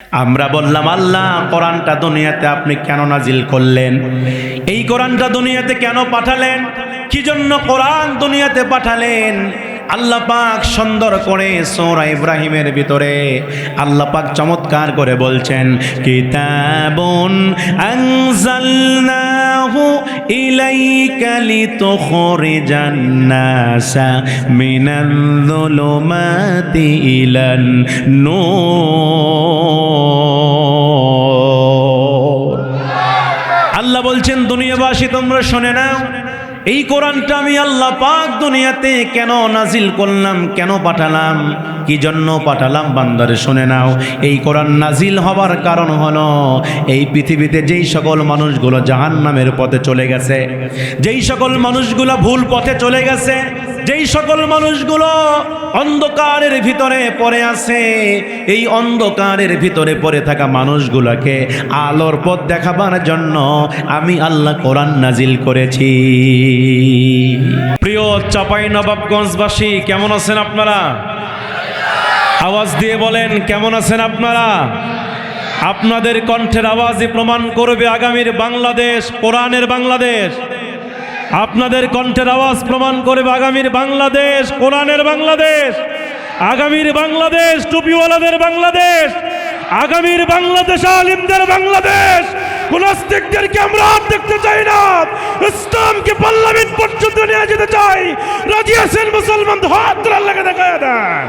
আমরা বললাম, আল্লাহ কোরআনটা দুনিয়াতে আপনি কেন নাজিল করলেন? এই কোরআনটা দুনিয়াতে কেন পাঠালেন? কি জন্য কোরআন দুনিয়াতে পাঠালেন? আল্লাহ পাক সুন্দর করে সূরা ইব্রাহিমের ভিতরে আল্লাহ পাক চমৎকার করে বলছেন, কিতাবুন আনজালনাহু ইলাইকা লিতুখরিজান নাসা মিনাল যুলুমাতি ইলান নূর। আল্লাহ বলছেন, দুনিয়াবাসী তোমরা শুনে নাও, এই কোরআনটা আমি আল্লাহ পাক দুনিয়াতে কেন নাজিল করলাম, কেন পাঠালাম, কি জন্য পাঠালাম বান্দারে শুনে নাও। এই কোরআন নাজিল হবার কারণ হলো, এই পৃথিবীতে যেই সকল মানুষগুলো জাহান্নামের পথে চলে গেছে, যেই সকল মানুষগুলো ভুল পথে চলে গেছে, যেই সকল মানুষগুলো অন্ধকারের ভিতরে পড়ে আছে, এই অন্ধকারের ভিতরে পড়ে থাকা মানুষগুলোকে আলোর পথ দেখাবার জন্য আমি আল্লাহ কোরআন নাজিল করেছি। প্রিয় চাঁপাইনবাবগঞ্জবাসী, কেমন আছেন আপনারা? আওয়াজ দিয়ে বলেন, কেমন আছেন আপনারা? আপনাদের কণ্ঠের আওয়াজই প্রমাণ করবে আগামীর বাংলাদেশ কোরআনের বাংলাদেশ। আপনাদের কণ্ঠের আওয়াজ প্রমাণ করবে আগামীর বাংলাদেশ কোরআনের বাংলাদেশ, আগামীর বাংলাদেশ টুপিওয়ালাদের বাংলাদেশ, আগামীর বাংলাদেশ আলিমদের বাংলাদেশ। কোন নাস্তিকদেরকে আমরা দেখতে চাই না, ইসলামকে পার্লামেন্ট পর্যন্ত নিয়ে যেতে চাই। রাজি আছেন মুসলমান? হাত তুলে আল্লাহকে দেখায় দেন।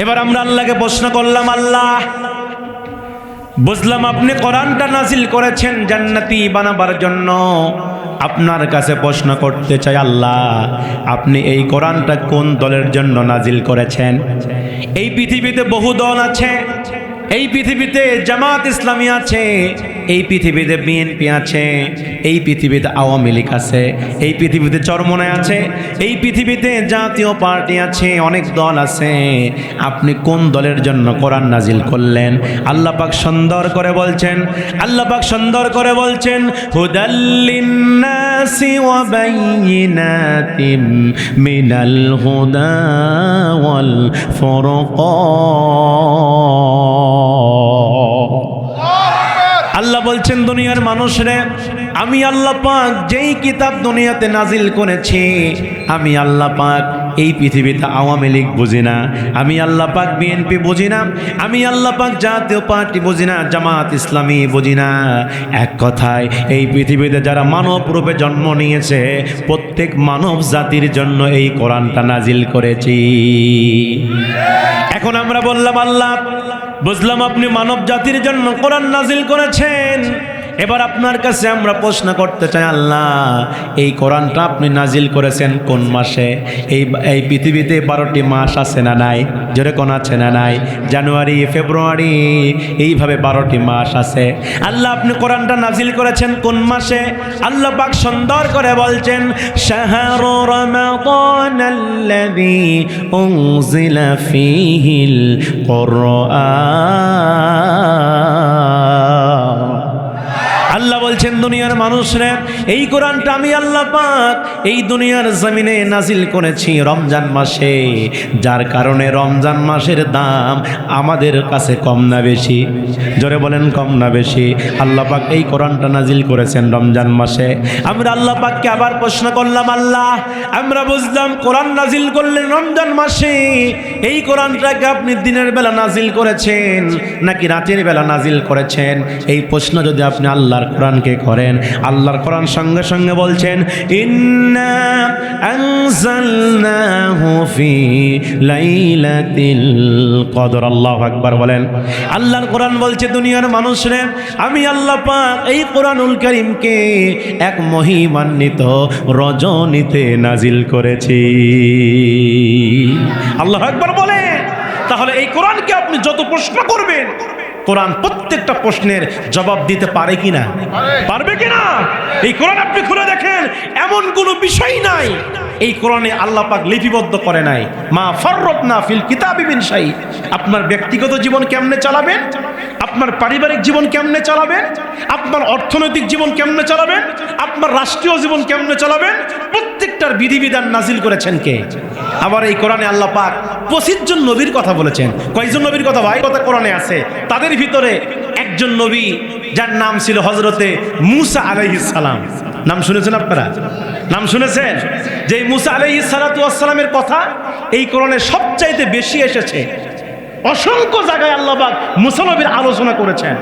এবার আমরা আল্লাহকে প্রশ্ন করলাম, আল্লাহ বুঝলাম আপনি কোরআনটা নাজিল করেছেন জান্নাতি বানাবার জন্য। আপনার কাছে প্রশ্ন করতে চাই, আল্লাহ আপনি এই কোরআনটা কোন দলের জন্য নাজিল করেছেন? এই পৃথিবীতে বহু দল আছে, এই পৃথিবীতে জামাত ইসলামী আছে, এই পৃথিবীতে বিএনপি আছে, এই পৃথিবীতে আওয়ামী লীগ আছে, এই পৃথিবীতে চরমনায় আছে, এই পৃথিবীতে জাতীয় পার্টি আছে, অনেক দল আছে। আপনি কোন দলের জন্য কোরআন নাজিল করলেন? আল্লাহ পাক সুন্দর করে বলছেন, আল্লাহ পাক সুন্দর করে বলছেন, হুদাল লিন্নাসি ওয়া বাইয়িনাতিম মিনাল হুদা ওয়াল ফুরকান। আল্লাহ বলছেন, দুনিয়ার মানুষরে আমি আল্লাহ পাক যেই কিতাব দুনিয়াতে নাজিল করেছি, আমি আল্লাহ পাক এই পৃথিবীতে আওয়ামী লীগ বুঝি না, আমি আল্লাহ পাক বিএনপি বুঝি না, আমি আল্লাহ পাক জাতীয় পার্টি বুঝি না, জামাত ইসলামী বুঝি না। এক কথায় এই পৃথিবীতে যারা মানব রূপে জন্ম নিয়েছে, প্রত্যেক মানব জাতির জন্য এই কোরআনটা নাজিল করেছি। এখন আমরা বললাম, আল্লাহ বুঝলাম আপনি মানব জাতির জন্য কোরআন নাজিল করেছেন। এবার আপনার কাছে আমরা প্রশ্ন করতে চাই, আল্লাহ এই কোরআনটা আপনি নাজিল করেছেন কোন মাসে? এই পৃথিবীতে 12টি মাস আছে না নাই? জোরে কোন আছে না নাই? জানুয়ারি, ফেব্রুয়ারি, এইভাবে 12টি মাস আছে। আল্লাহ আপনি কোরআনটা নাজিল করেছেন কোন মাসে? আল্লাহ পাক সুন্দর করে বলছেন, শাহরু রমাদানাল্লাযী উনজিলা ফীহিল কুরআন। আল্লাহ বলছেন, দুনিয়ার মানুষরা এই কোরআনটা আমি আল্লাহ পাক এই দুনিয়ার জমিনে নাজিল করেছি রমজান মাসে, যার কারণে রমজান মাসের দাম আমাদের কাছে কম না বেশি? জোরে বলেন, কম না বেশি? আল্লাহ পাক এই কোরআনটা নাজিল করেছেন রমজান মাসে। আমরা আল্লাহ পাককে আবার প্রশ্ন করলাম, আল্লাহ আমরা বুঝলাম কোরআন নাজিল করলেন রমজান মাসে, এই কোরআনটাকে আপনি দিনের বেলা নাজিল করেছেন নাকি রাতের বেলা নাজিল করেছেন? এই প্রশ্ন যদি আপনি আল্লাহর কোরআনকে করেন, আল্লাহর কোরআন সঙ্গে সঙ্গে বলছেন, ইন্না আনজালনাহু ফি লাইলাতিল কদর। আল্লাহু আকবার বলেন। আল্লাহর কোরআন বলছে, দুনিয়ার মানুষরে আমি আল্লাহ পাক এই কোরআনুল কারীমকে এক মহিমান্বিত রজনীতে নাজিল করেছি। আল্লাহু আকবার বলেন। তাহলে এই কোরআনকে আপনি যত প্রশ্ন করবেন, কোরআন প্রত্যেকটা প্রশ্নের জবাব দিতে পারে কিনা? পারবে কিনা? এই কোরআন আপনি খুলে দেখেন, এমন কোনো বিষয় নাই এই কোরআনে আল্লাহ পাক লিপিবদ্ধ করে নাই। মা ফাররাতনা ফিল কিতাবি মিন শাই। আপনার ব্যক্তিগত জীবন কেমনে চালাবেন, আপনার পারিবারিক জীবন কেমনে চালাবেন, আপনার অর্থনৈতিক জীবন কেমনে চালাবেন, আপনার রাষ্ট্রীয় জীবন কেমনে চালাবেন, প্রত্যেকটার বিধিবিধান নাজিল করেছেন কে? আবার এই কোরআনে আল্লাহ পাক 25 জন নবীর কথা বলেছেন। কয়জন নবীর কথা ভাই? কথা কোরআনে আছে। তাদের ভিতরে একজন নবী যার নাম ছিল হযরতে মূসা আলাইহিস সালাম। নাম শুনেছেন আপনারা? নাম শুনেছেন? যে মূসা আলাইহিস সালাতু ওয়াস সালামের কথা এই কোরআনে সবচাইতে বেশি এসেছে। অসংখ্য জায়গায় আল্লাহ পাক মূসা নবীর আলোচনা করেছেন।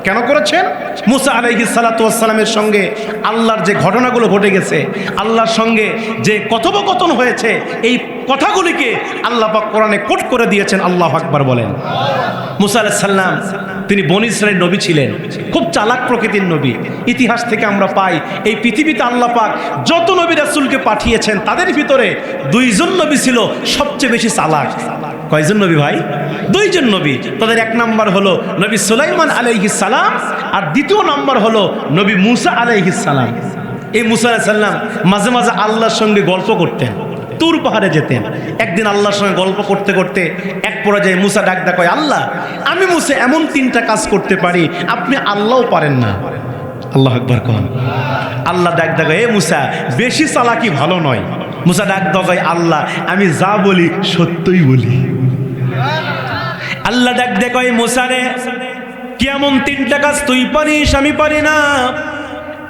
কেন করেছেন? মূসা আলাইহিস সালাতু ওয়াস সালামের সঙ্গে আল্লাহর যে ঘটনাগুলো ঘটে গেছে, আল্লাহর সঙ্গে যে কথোপকথন হয়েছে, এই কথাগুলিকে আল্লাহ পাক কোরআনে কোট করে দিয়েছেন। আল্লাহু আকবার বলেন। মূসা আলাইহিস সালাম তিনি বনী ইসরাইলের নবী ছিলেন, খুব চালাক প্রকৃতির নবী। ইতিহাস থেকে আমরা পাই এই পৃথিবীতে আল্লাহ পাক যত নবী রাসূলকে পাঠিয়েছেন তাদের ভিতরে 2 জন নবী ছিল সবচেয়ে বেশি চালাক। কয়জন নবী ভাই? 2 জন নবী। তাদের এক নাম্বার হলো নবী সুলাইমান আলাইহিস সালাম, আর দ্বিতীয় নাম্বার হলো নবী মূসা আলাইহিস সালাম। এই মূসা আলাইহিস সালাম মাঝে মাঝে আল্লাহর সঙ্গে গল্প করতেন, তুর পাহাড়ে যেতেন। একদিন আল্লাহর সঙ্গে গল্প করতে করতে এক পর্যায়ে মূসা ডাক কয়, আল্লাহ আমি মূসা এমন 3টা কাজ করতে পারি, আপনি আল্লাহও পারেন না। আল্লাহু আকবার কোন। আল্লাহ ডাক কয়, এ মূসা বেশি চালাকি ভালো নয়। মূসা ডাক কয়, আল্লাহ আমি যা বলি সত্যই বলি। আল্লাহ ডাক কয়, মূসা রে কেমন 3টা কাজ তুই পারিস আমি পারি না?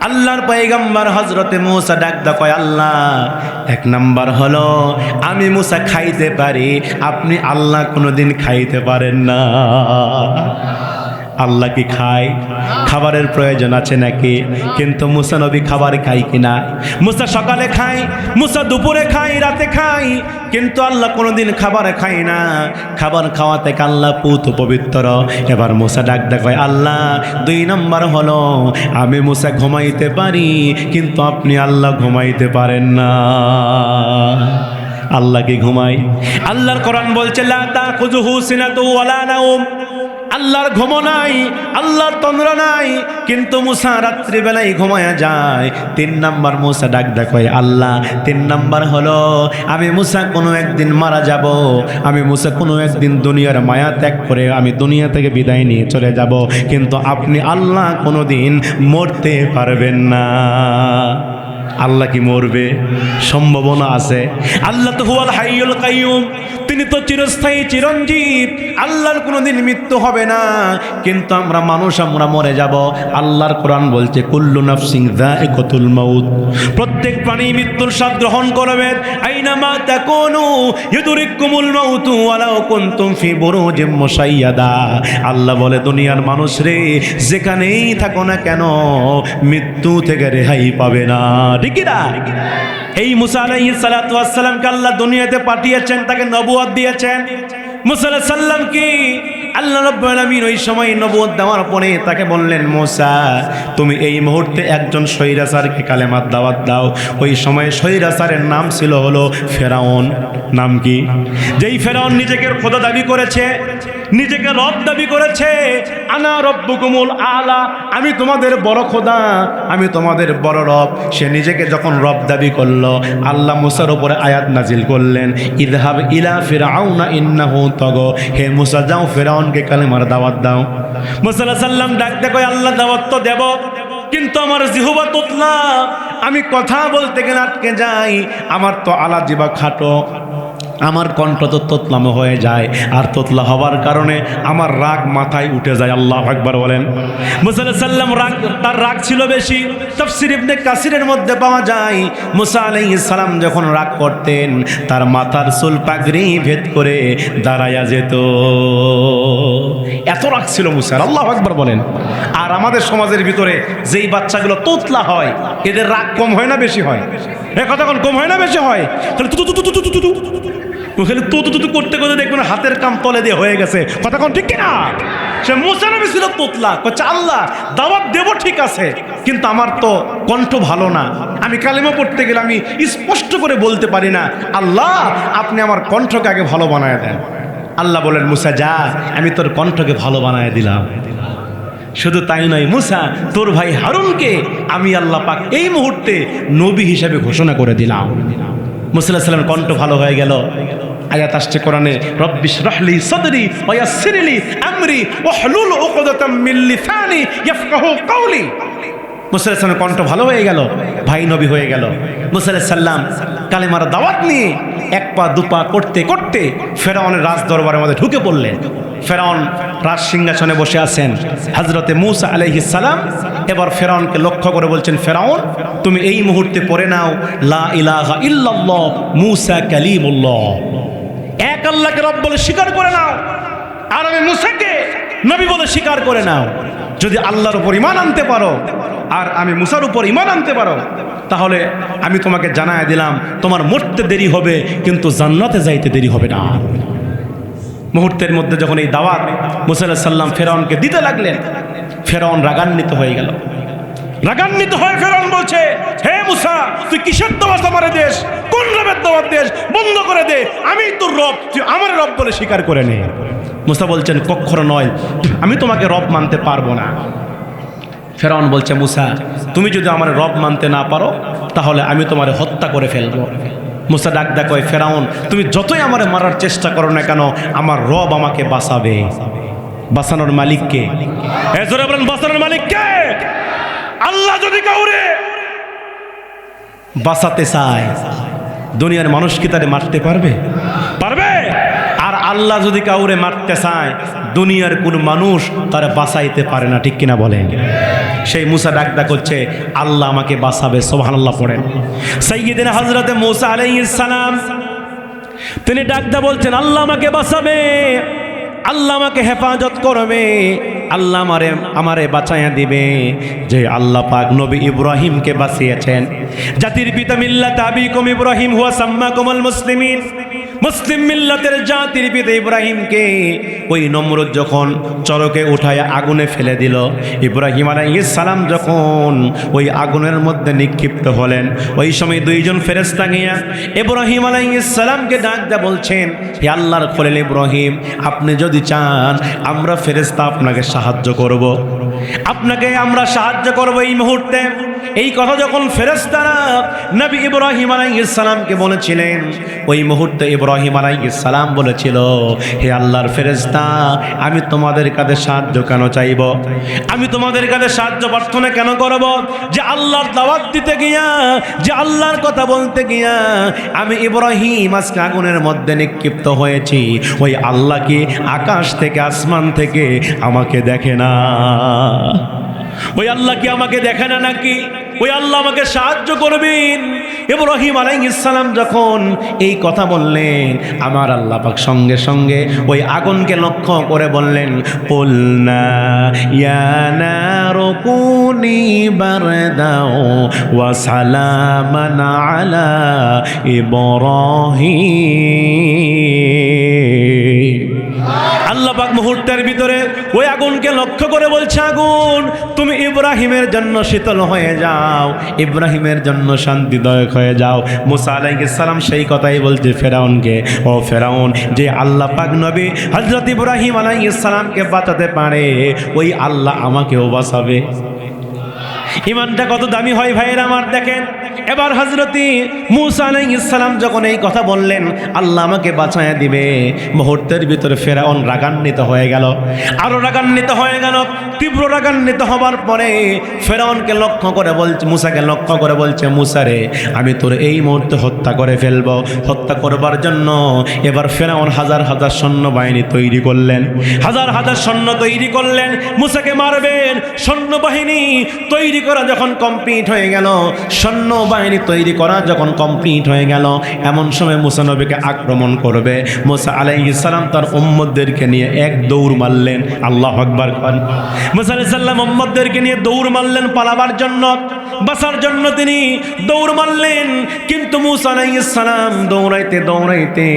আল্লাহর পয়গম্বর হযরতে মূসা ডাক কয়, আল্লাহ এক নাম্বার হলো আমি মূসা খাইতে পারি, আপনি আল্লাহ কোনোদিন খাইতে পারেন না। আল্লাহ কি খায়? খাবারের প্রয়োজন আছে নাকি? কিন্তু মূসা নবী খাবার খায় কিনা? মূসা সকালে খায়, মূসা দুপুরে খায়, রাতে খায়, কিন্তু আল্লাহ কোনোদিন খাবার খায় না। খাবার খাওয়াতে আল্লাহ পুত পবিত্র। এবার মূসা ডাক কয়, আল্লাহ 2 নাম্বার হলো আমি মূসা ঘুমাইতে পারি, কিন্তু আপনি আল্লাহ ঘুমাইতে পারেন না। আল্লাহ কি ঘুমায়? আল্লাহর কোরআন বলছে, লা তাখুযুহু সিনাতু ওয়ালা নাওম। আল্লাহর ঘুম নাই, আল্লাহর তন্দ্রা নাই, কিন্তু মূসা রাত্রি বেলায় ঘুমায়া যায়। 3 নাম্বার মূসা ডাক কয়, আল্লাহ 3 নাম্বার হলো আমি মূসা কোনো একদিন মারা যাব, আমি মূসা কোনো একদিন দুনিয়ার মায়া ত্যাগ করে আমি দুনিয়া থেকে বিদায় নিয়ে চলে যাব, কিন্তু আপনি আল্লাহ কোনোদিন মরতে পারবেন না। আল্লাহ কি মরবে? সম্ভাবনা আছে। আল্লাহ তো হুয়াল হাইয়ুল কাইয়ুম, তিনি তো চিরস্থায়ী চিরঞ্জীব। আল্লাহর কোনোদিন মৃত্যু হবে না, কিন্তু আমরা মানুষ, আমরা মরে যাব। আল্লাহর কোরআন বলছে, কুল্লু নাফসিন যায়িকাতুল মাউত, প্রত্যেক প্রাণী মৃত্যুর স্বাদ গ্রহণ করবে। আইনামা তাকুনু ইউদরিকুমুল মাউতু ওয়ালাউ কুনতুম ফি বুরুজিম মুশাইয়াদা। আল্লাহ বলে, দুনিয়ার মানুষ রে, যেখানেই থাকো না কেন মৃত্যু থেকে রেহাই পাবে না। ঠিক না? এই মূসা আলাইহিস সালাতু ওয়াস সালামকে আল্লাহ দুনিয়াতে পাঠিয়েছেন, তাকে নবুয়ত দিয়েছেন। মূসা আলাইহিস সালাম কি আল্লাহ রাব্বুল আলামিন ওই সময় নবুয়ত দেওয়ার পরে তাকে বললেন, মূসা তুমি এই মুহূর্তে একজন স্বৈরাচারকে কালেমার দাওয়াত দাও। ওই সময় স্বৈরাচারের নাম ছিল হলো ফেরাউন। নাম কি? যেই ফেরাউন নিজেকে খোদা দাবি করেছে, নিজেকে রব দাবি করেছে, আনা রব্বুকুমুল আলা, আমি তোমাদের বড় খোদা, আমি তোমাদের বড় রব। সে নিজেকে যখন রব দাবি করলো, আল্লাহ মূসার উপরে আয়াত নাজিল করলেন, ইযহাব ইলা ফিরআউনা ইন্নাহু তাগা। হে মূসা যাও ফেরাউনকে কালেমার দাওয়াত দাও। মূসা আলাইহিস সালাম ডাক কয়, আল্লাহ দাওয়াত তো দেব, কিন্তু আমার জিহবা তোতলা, আমি কথা বলতে গেলে আটকে যাই। আমার তো আলা জিবা খাটো, আমার কণ্ঠ তো তোতলামো হয়ে যায়, আর তোতলা হওয়ার কারণে আমার রাগ মাথায় উঠে যায়। আল্লাহু আকবার বলেন। মূসা আলাইহিস সালাম রাগ, তার রাগ ছিল বেশি। তাফসীর ইবনে কাসিরের মধ্যে পাওয়া যায়, মূসা আলাইহিস সালাম যখন রাগ করতেন, তার মাথার চুল পাগড়ি ভেদ করে দাঁড়ায়া যেত। এত রাগ ছিল মূসার। আল্লাহু আকবার বলেন। আর আমাদের সমাজের ভিতরে যেই বাচ্চাগুলো তোতলা হয়, এদের রাগ কম হয় না বেশি হয়? এ কথা কম হয় না বেশি হয়? তাহলে ওখানে তো করতে করতে দেখবেন হাতের কাম তলে দিয়ে হয়ে গেছে। কথা কোন ঠিক কিনা? সে মূসা নবী ছিল তোতলা। কচ্ছে, আল্লাহ দাওয়াত দেব ঠিক আছে, কিন্তু আমার তো কণ্ঠ ভালো না, আমি কালেমা পড়তে গেলে আমি স্পষ্ট করে বলতে পারি না। আল্লাহ আপনি আমার কণ্ঠকে আগে ভালো বানায় দেন। আল্লাহ বলেন, মূসা যা, আমি তোর কণ্ঠকে ভালো বানায় দিলাম। শুধু তাই নয়, মূসা তোর ভাই হারুনকে আমি আল্লাহ পাক এই মুহূর্তে নবী হিসেবে ঘোষণা করে দিলাম। মূসা আলাইহিস সালামের কণ্ঠ ভালো হয়ে গেল। আয়াত আসছে কোরআনে, রব্বি ইশরাহ লি সাদরি ওয়া ইয়াসসির লি আমরি ওয়াহলুল উকদাতাম মিন লিসানি ইয়াফকাহু কওলি। মুসা আলাইহিস সালামের কণ্ঠ ভালো হয়ে গেল, ভাই নবী হয়ে গেল। মুসা আলাইহিস সালাম কালেমার দাওয়াত নিয়ে এক পা দুপা করতে করতে ফেরাউনের রাজ দরবারের মধ্যে ঢুকে পড়লেন। ফেরাউন রাজ সিংহাসনে বসে আছেন। হযরতে মূসা আলাইহিস সালাম এবার ফেরাউনকে লক্ষ্য করে বলছেন, ফেরাউন তুমি এই মুহূর্তে পড়ে নাও লা ইলাহা ইল্লাল্লাহ মূসা কালিমুল্লাহ, এক আল্লাহকে রব বলে স্বীকার করে নাও, আর আমি মূসাকে নবী বলে স্বীকার করে নাও। যদি আল্লাহর উপর ঈমান আনতে পারো আর আমি মূসার উপর ঈমান আনতে পারো, তাহলে আমি তোমাকে জানায় দিলাম তোমার মরতে দেরি হবে কিন্তু জান্নাতে যাইতে দেরি হবে না। মুহূর্তের মধ্যে যখন এই দাওয়াত মূসা আলাইহিস সালাম ফেরাউনকে দিতে লাগলেন, ফেরাউন রাগান্বিত হয়ে গেল। রাগান্বিত হয়ে ফেরাউন বলছে, হে মূসা তুই কিসের দাওয়াত আমারে দেশ, কোন রবের দাওয়াত দেশ, বন্ধ করে দে, আমি তোর রব, তুই আমার রব বলে স্বীকার করে নে। মূসা বলছেন কখনো নয়, আমি তোমাকে রব মানতে পারবো না। ফেরাউন বলছে, মূসা তুমি যদি আমার রব মানতে না পারো তাহলে আমি তোমারে হত্যা করে ফেলবো। মূসা ডাক কয়, ফেরাউন তুমি যতই আমারে মারার চেষ্টা করো না কেন, আমার রব আমাকে বাঁচাবে। বাঁচানোর মালিক কে? জোরে বলেন, বাঁচানোর মালিক কে? আল্লাহ যদি কাউরে বাঁচাতে চায়, দুনিয়ার মানুষ কি তারে মারতে পারবে? পারবে? আর আল্লাহ যদি কাউরে মারতে চায়, দুনিয়ার কোন মানুষ তারা বাঁচাইতে পারে না, ঠিক কিনা বলেন? সেই মূসা ডাক করছে, আল্লাহ আমাকে বাঁচাবে। সুবহানাল্লাহ পড়েন। সাইয়্যিদিনা হযরতে মূসা আলাইহিস সালাম তিনি ডাক বলছেন, আল্লাহ আমাকে বাঁচাবে, আল্লাহ আমাকে হেফাজত করবে, আল্লাহ আমারে বাঁচাইয়া দিবে। যে আল্লাহ পাক নবী ইব্রাহিমকে বাঁচিয়েছেন, জাতির পিতা মিল্লাত আবিকুম ইব্রাহিম হুয়া সাম্মাকুমুল মুসলিমিন, মুসলিম মিল্লাতের জাতির পিতা ইব্রাহিমকে ওই নমরুদ যখন চরকে উঠায় আগুনে ফেলে দিল, ইব্রাহিম আলাইহিস সালাম যখন ওই আগুনের মধ্যে নিক্ষিপ্ত হলেন, ওই সময় দুইজন ফেরেশতা গিয়া ইব্রাহিম আলাইহিস সালামকে ডাক দিয়ে বলছেন, হে আল্লাহর খলিল ইব্রাহিম, আপনি যদি চান আমরা ফেরেশতা আপনাকে সাহায্য করব, আপনাকে আমরা সাহায্য করব এই মুহূর্তে। এই কথা যখন ফেরেশতারা নবী ইব্রাহিম আলাইহিস সালামকে বলেছিলেন, ওই মুহূর্তে ইব্রাহিম আলাইহিস সালাম বলেছিল, হে আল্লাহর ফেরেশতা, আমি তোমাদের কাছে সাহায্য কেন চাইব? আমি তোমাদের কাছে সাহায্য প্রার্থনা কেন করব? যে আল্লাহর দাওয়াত দিতে গিয়া, যে আল্লাহর কথা বলতে গিয়া আমি ইব্রাহিম আজকে আগুনের মধ্যে নিক্ষিপ্ত হয়েছি, ওই আল্লাহ কি আকাশ থেকে আসমান থেকে আমাকে দেখে না? ওই আল্লাহ কি আমাকে দেখে না নাকি? ওই আল্লাহ আমাকে সাহায্য করবেন। ইব্রাহিম আলাইহিস সালাম যখন এই কথা বললেন, আমার আল্লাহ পাক সঙ্গে সঙ্গে ওই আগুনকে লক্ষ্য করে বললেন, কুলনা ইয়া নারু কুনি বারদাও ওয়া সালামান আলা ইব্রাহিম। আল্লাহ পাক মুহূর্তের ভিতরে ওই আগুনকে লক্ষ্য করে বলছে, আগুন তুমি ইব্রাহিমের জন্য শীতল হয়ে যাও, ইব্রাহিমের জন্য শান্তিদায়ক হয়ে যাও। মূসা আলাইহিস সালাম সেই কথাই বলছে ফেরাউনকে, ও ফেরাউন, যে আল্লাহ পাক নবী হযরত ইব্রাহিম আলাইহিস সালামকে বাঁচাতে পারে, ওই আল্লাহ আমাকেও বাঁচাবে। ইমানটা কত দামি হয় ভাইয়েরা আমার, দেখেন। এবার হযরত মূসা আলাইহিস সালাম যখন এই কথা বললেন, আল্লাহ আমাকে বাঁচায়া দিবে, মুহূর্তের ভিতরে ফেরাউন রাগান্বিত হয়ে গেল, আরো রাগান্বিত হয়ে গেল। তীব্র রাগান্বিত হবার পরে ফেরাউনকে লক্ষ্য করে বলছে, মূসাকে লক্ষ্য করে বলছে, মূসা রে, আমি তোর এই মুহূর্তে হত্যা করে ফেলবো। হত্যা করবার জন্য এবার ফেরাউন হাজার হাজার সৈন্যবাহিনী তৈরি করলেন, হাজার হাজার সৈন্য তৈরি করলেন, মূসাকে মারবেন। সৈন্যবাহিনী তৈরি করা যখন কমপ্লিট হয়ে গেল, সৈন্যবাহিনী তৈরি করা যখন কমপ্লিট হয়ে গেল, এমন সময় মূসা নবীকে আক্রমণ করবে। মূসা আলাইহিস সালাম তার উম্মতদেরকে নিয়ে এক দৌড় মারলেন। আল্লাহু আকবার। মূসা আলাইহিস সালাম উম্মতদেরকে নিয়ে দৌড় মারলেন পালাবার জন্য, বাঁচার জন্য তিনি দৌড় মারলেন। কিন্তু মূসা আলাইহিস সালাম দৌড়াইতে দৌড়াইতে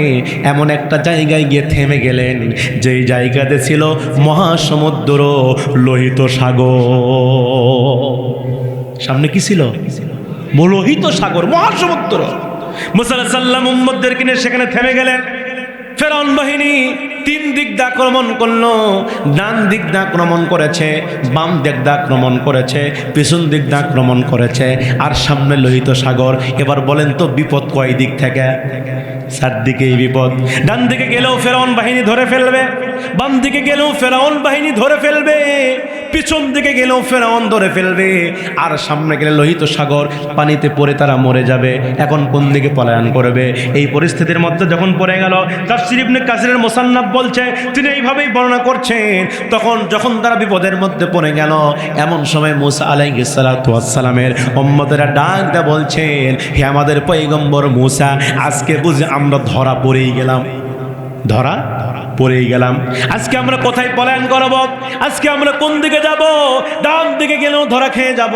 এমন একটা জায়গায় গিয়ে থেমে গেলেন, যেই জায়গাতে ছিল মহাসমুদ্র, লোহিত সাগর। সামনে কি ছিল? লোহিত সাগর, মহাসমুদ্র। মূসা আলাইহিস সালাম উম্মতদেরকে নিয়ে সেখানে থেমে গেলেন। ফেরাউন বাহিনী তিন দিক দিয়ে আক্রমণ করলো, ডান দিক দিয়ে আক্রমণ করেছে, বাম দিক দিয়ে আক্রমণ করেছে, পিছন দিক দিয়ে আক্রমণ করেছে, আর সামনে লোহিত সাগর। এবার বলেন তো বিপদ কয় দিক থেকে? চারদিকেই বিপদ। ডান দিকে গেলেও ফেরাউন বাহিনী ধরে ফেলবে, বাম দিকে গেলেও ফেরাউন বাহিনী ধরে ফেলবে, পিছন দিকে গেলেও ফেরাউন ধরে ফেলবে, আর সামনে গেলে লোহিত সাগর, পানিতে পড়ে তারা মরে যাবে। এখন কোন দিকে পলায়ন করবে? এই পরিস্থিতির মধ্যে যখন পড়ে গেল, তাফসীর ইবনে কাসিরের মুসান্নাফ বলছে, তিনি এইভাবেই বর্ণনা করছেন, যখন তারা বিপদের মধ্যে পড়ে গেল, এমন সময় মুসা আলাইহিস সালাতু ওয়াস সালামের উম্মতেরা ডাক দেয়া বলছেন, হে আমাদের পয়গম্বর মুসা, আজকে বুঝি আমরা ধরা পড়েই গেলাম, ধরা পড়েই গেলাম। আজকে আমরা কোথায় পলায়ন করব? আজকে আমরা কোন দিকে যাব? ডান দিকে গেলেও ধরা খেয়ে যাব,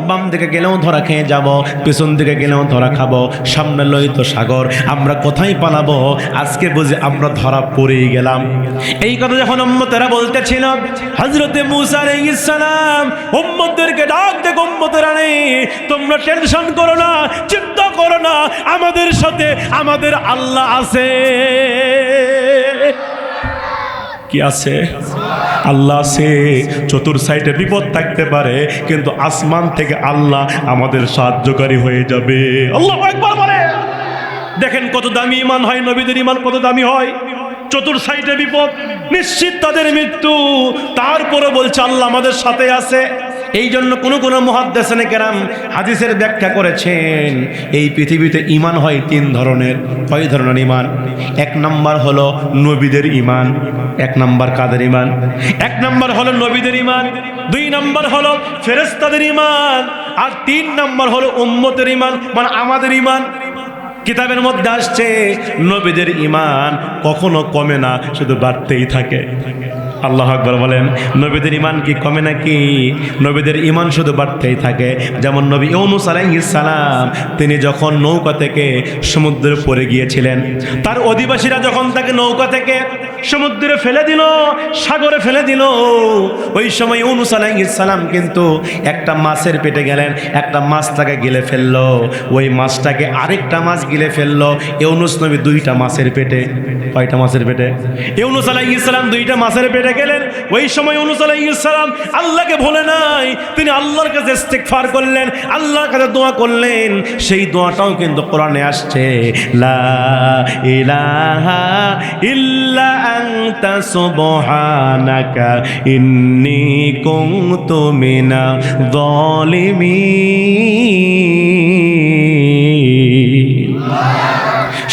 বাম দিকে গেলেও ধরা খেয়ে যাব, পেছন দিকে গেলেও ধরা খাবো, সামনে লোহিত সাগর, আমরা কোথায় পালাবো? আজকে বুঝি আমরা ধরা পড়েই গেলাম। এই কথা যখন উম্মতেরা বলতেছিল, হযরতে মুসা আলাইহিস সালাম উম্মতদেরকে ডাক দেখ, উম্মতেরা নেই, তোমরা টেনশন করো না, চিন্তা করো না, আমাদের সাথে আমাদের আল্লাহ আছে। কি আছে? আল্লাহ আছে। চতুর সাইডে বিপদ থাকতে পারে, কিন্তু আসমান থেকে আল্লাহ আমাদের সাহায্যকারী হয়ে যাবে। আল্লাহু আকবার বলে। দেখেন কত দামি ঈমান হয়, নবীদের ঈমান কত দামি হয়। চতুর সাইডে বিপদ, নিশ্চিত তাদের মৃত্যু, তারপরে বলছে আল্লাহ আমাদের সাথে আছে। এই জন্য কোন মুহাদ্দিসিনে কেরাম হাদিসের ব্যাখ্যা করেছেন, এই পৃথিবীতে ঈমান হয় তিন ধরনের। কয় ধরনের ঈমান? এক নাম্বার হলো নবীদের ঈমান। এক নাম্বার কাদের ঈমান? এক নাম্বার হলো নবীদের ঈমান, দুই নাম্বার হলো ফেরেশতাদের ঈমান, আর তিন নাম্বার হলো উম্মতের ঈমান, মানে আমাদের ঈমান। কিতাবের মধ্যে আসছে নবীদের ঈমান কখনো কমে না, শুধু বাড়তেই থাকে। আল্লাহু আকবার বলেন। নবীদের ঈমান কি কমে নাকি? নবীদের ঈমান শুধু বাড়তেই থাকে। যেমন নবী ইউনূস আলাইহিস সালাম, তিনি যখন নৌকা থেকে সমুদ্রে পড়ে গিয়েছিলেন, তার অধিবাসীরা যখন তাকে নৌকা থেকে সমুদ্রে ফেলে দিল, সাগরে ফেলে দিল, ওই সময় ইউনূস আলাইহিস সালাম কিন্তু একটা মাছের পেটে গেলেন, একটা মাছ তাকে গিলে ফেললো, ওই মাছটাকে আরেকটা মাছ গিলে ফেললো। ইউনূস নবী দুইটা মাছের পেটে। কয়টা মাছের পেটে? ইউনূস আলাইহিস সালাম দুইটা মাছের পেটে গেলেন। ওই সময় ইউনূস আলাইহিস সালাম আল্লাহকে ভুলে নাই, তিনি আল্লাহর কাছে ইস্তিগফার করলেন, আল্লাহর কাছে দোয়া করলেন। সেই দোয়াটাও কিন্তু কোরআনে আসছে, লা ইলাহা ইল্লা আনতা সুবহানাকা ইন্নী কুনতু মিনাজ জালিমিন।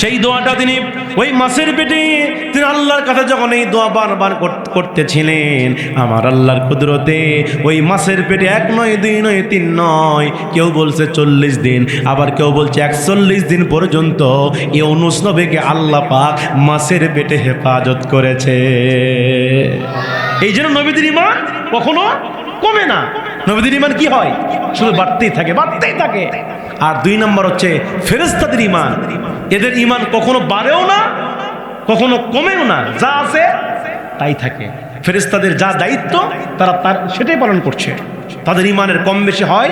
সেই দোয়াটা তিনি ওই মাছের পেটে, তিনি আল্লাহর কাছে যখন এই দোয়া বারবার করতেছিলেন, আমার আল্লাহর কুদরতে ওই মাছের পেটে এক নয়, দুই নয়, তিন নয়, কেউ বলছে 40 দিন, আবার কেউ বলছে 41 দিন পর্যন্ত ইউনূস নবীকে আল্লাহ পাক মাছের পেটে হেফাজত করেছে। এই জন্য নবীদের ঈমান কখনো কমে না। নবীদের ঈমান কি হয়? শুধু বাড়তেই থাকে, বাড়তেই থাকে। আর দুই নম্বর হচ্ছে ফেরেশতাদের ঈমান। এদের ঈমান কখনো বাড়েও না, কখনো কমেও না, যা আছে তাই থাকে। ফেরেশতাদের যা দায়িত্ব তারা সেটাই পালন করছে, তাদের ঈমানের কম বেশি হয়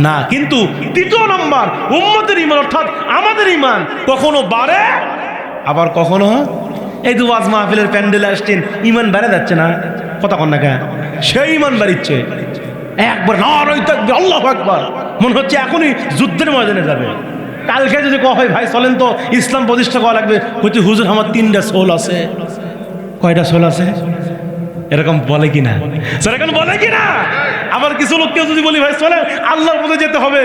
না। কিন্তু তৃতীয় নম্বর উম্মতের ঈমান, অর্থাৎ আমাদের ঈমান কখনো বাড়ে, আবার কখনো এই দু ওয়াজ মাহফিলের প্যান্ডেলে আসছেন, ঈমান বেড়ে যাচ্ছে না, কথা কন না কেন? সেই ঈমান বাড়িচ্ছে একবার, নারায়ে তাকবীর, আল্লাহু আকবার, মনে হচ্ছে এখনই যুদ্ধের ময়দানে যাবে। কালকে যদি কয় হয় ভাই চলেন তো ইসলাম প্রতিষ্ঠা করা লাগবে, হচ্ছে হুজুর আমার 3টা সোল আছে। কয়টা সোল আছে? এরকম বলে কিনা? সেরকম বলে কিনা? আবার কিছু লোককে যদি বলি ভাই চলে আল্লাহর পথে যেতে হবে,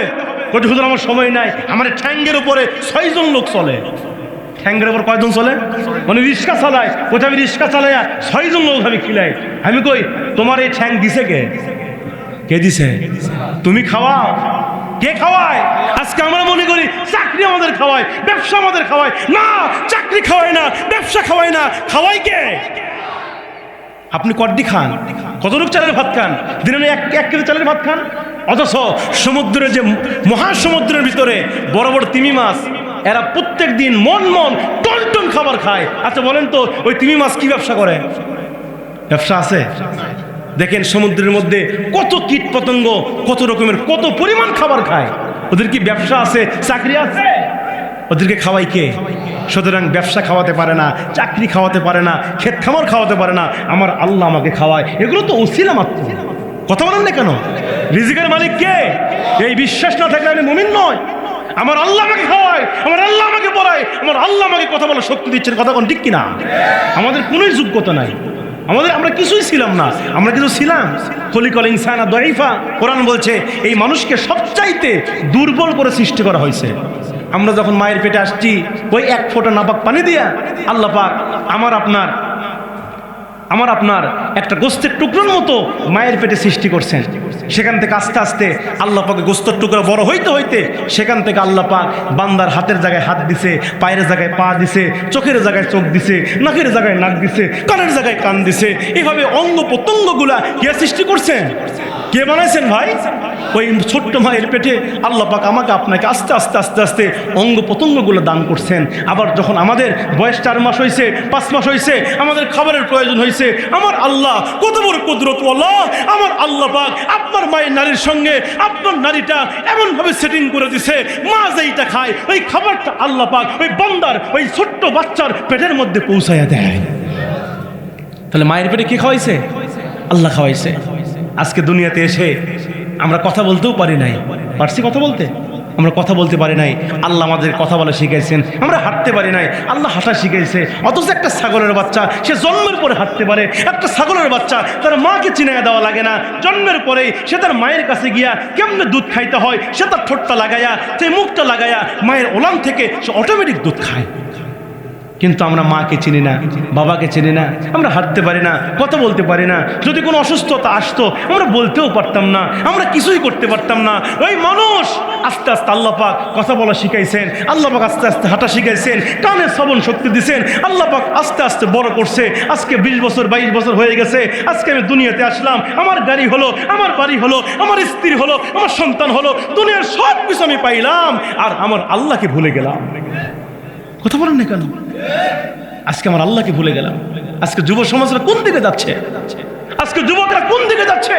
হচ্ছে হুজুর আমার সময় নাই, আমার ঠ্যাঙ্গের উপরে 6 জন লোক চলে। ঠ্যাঙ্গের উপর কয়জন চলে? মানে রিক্সা চালায়, কোথায় আমি রিক্সা চালাই 6 জন লোক আমি খিলাই। আমি কই তোমার এই ঠ্যাং দিছে কে? কে দিছে? তুমি খাওয়াও? কে খাওয়ায়? আজকে আমরা মনে করি চাকরি আমাদের খাওয়ায়, ব্যবসা আমাদের খাওয়ায়। না, চাকরি খাওয়ায় না, ব্যবসা খাওয়ায় না, খাওয়াই কে? আপনি কড্ডি খান, কত লোক চালের ভাত খান? দিনে এক কেজি চালের ভাত খান। অথচ সমুদ্রের যে মহাসমুদ্রের ভিতরে বড় বড় তিমি মাছ, এরা প্রত্যেক দিন মন টন টন খাবার খায়। আচ্ছা বলেন তো ওই তিমি মাছ কি ব্যবসা করে? ব্যবসা আছে? দেখেন সমুদ্রের মধ্যে কত কীট পতঙ্গ, কত রকমের, কত পরিমাণ খাবার খায়। ওদের কি ব্যবসা আছে, চাকরি আছে? ওদেরকে খাওয়াই কে? সুতরাং ব্যবসা খাওয়াতে পারে না, চাকরি খাওয়াতে পারে না, ক্ষেত খামার খাওয়াতে পারে না, আমার আল্লাহ আমাকে খাওয়ায়। এগুলো তো ওসিলা মাত্র। কথা বলেন না কেন? রিজিকের মালিক কে? এই বিশ্বাস না থাকলে আমি মুমিন নয়। আমার আল্লাহ আমাকে খাওয়ায়, আমার আল্লাহ আমাকে পড়ায়, আমার আল্লাহ আমাকে কথা বলার শক্তি দিচ্ছেন। কথা কোন ঠিক কিনা? আমাদের কোনোই যোগ্যতা নাই, আমরা কিছুই ছিলাম না, আমরা কিছু ছিলাম। খলিকল ইনসানা দাইফা, কোরআন বলছে এই মানুষকে সবচাইতে দুর্বল করে সৃষ্টি করা হয়েছে। আমরা যখন মায়ের পেটে আসছি ওই এক ফোঁটা নাপাক পানি দিয়া আল্লাহ পাক আমার আপনার একটা গোস্তের টুকরোর মতো মায়ের পেটে সৃষ্টি করছেন। সেখান থেকে আস্তে আস্তে আল্লাহ পাকে গোস্তের টুকরো বড় হইতে হইতে সেখান থেকে আল্লাহ পাক বান্দার হাতের জায়গায় হাত দিছে, পায়ের জায়গায় পা দিছে, চোখের জায়গায় চোখ দিছে, নাকের জায়গায় নাক দিছে, কানের জায়গায় কান দিছে। এইভাবে অঙ্গ প্রত্যঙ্গগুলা কে সৃষ্টি করছেন? কে বানাইছেন ভাই? ওই ছোট্ট মায়ের পেটে আল্লাহ পাক আমাকে আপনাকে আস্তে আস্তে আস্তে আস্তে অঙ্গ প্রত্যঙ্গগুলো দান করছেন। আবার যখন আমাদের বয়স 4 মাস হয়েছে, 5 মাস হয়েছে, আমাদের খাবারের প্রয়োজন হয়েছে, আমার আল্লাহ কত বড় কুদরতওয়ালা, আমার আল্লাহ পাক আপনার মায়ের নারীর সঙ্গে আপনার নারীটা এমনভাবে সেটিং করে দিছে, মা যেইটা খায় ওই খাবারটা আল্লাহ পাক ওই বান্দার ওই ছোট্ট বাচ্চার পেটের মধ্যে পৌঁছাইয়া দেয়। তাহলে মায়ের পেটে কি খাওয়াইছে? আল্লাহ খাওয়াইছে। আজকে দুনিয়াতে এসে আমরা কথা বলতেও পারি নাই। পারছি কথা বলতে? আমরা কথা বলতে পারি নাই। আল্লাহ আমাদের কথা বলা শিখাইছেন। আমরা হাঁটতে পারি নাই, আল্লাহ হাঁটা শিখাইছে। অথচ একটা ছাগলের বাচ্চা সে জন্মের পরে হাঁটতে পারে। একটা ছাগলের বাচ্চা তার মাকে চিনাইয়া দেওয়া লাগে না, জন্মের পরেই সে তার মায়ের কাছে গিয়া কেমনে দুধ খাইতে হয় সে তার ঠোঁটটা লাগাইয়া, সেই মুখটা লাগাইয়া মায়ের ওলান থেকে সে অটোমেটিক দুধ খায়। কিন্তু আমরা মাকে চিনি না, বাবাকে চিনি না, আমরা হাঁটতে পারি না, কথা বলতে পারি না। যদি কোনো অসুস্থতা আসতো আমরা বলতেও পারতাম না, আমরা কিছুই করতে পারতাম না। ওই মানুষ আস্তে আস্তে আল্লাহ পাক কথা বলা শিখাইছেন, আল্লাহ পাক আস্তে আস্তে হাঁটা শিখাইছেন, কানে শ্রবণ শক্তি দিয়েছেন, আল্লাহ পাক আস্তে আস্তে বড় করছে। আজকে 20 বছর 22 বছর হয়ে গেছে, আজকে আমি দুনিয়াতে আসলাম, আমার গাড়ি হলো, আমার বাড়ি হলো, আমার স্ত্রী হলো, আমার সন্তান হলো, দুনিয়ার সব কিছু আমি পাইলাম, আর আমার আল্লাহকে ভুলে গেলাম। কথা বলেন না কেন? আজকে আমার আল্লাহকে ভুলে গেলাম। আজকে যুব সমাজরা কোন দিকে যাচ্ছে? আজকে যুবকরা কোন দিকে যাচ্ছে?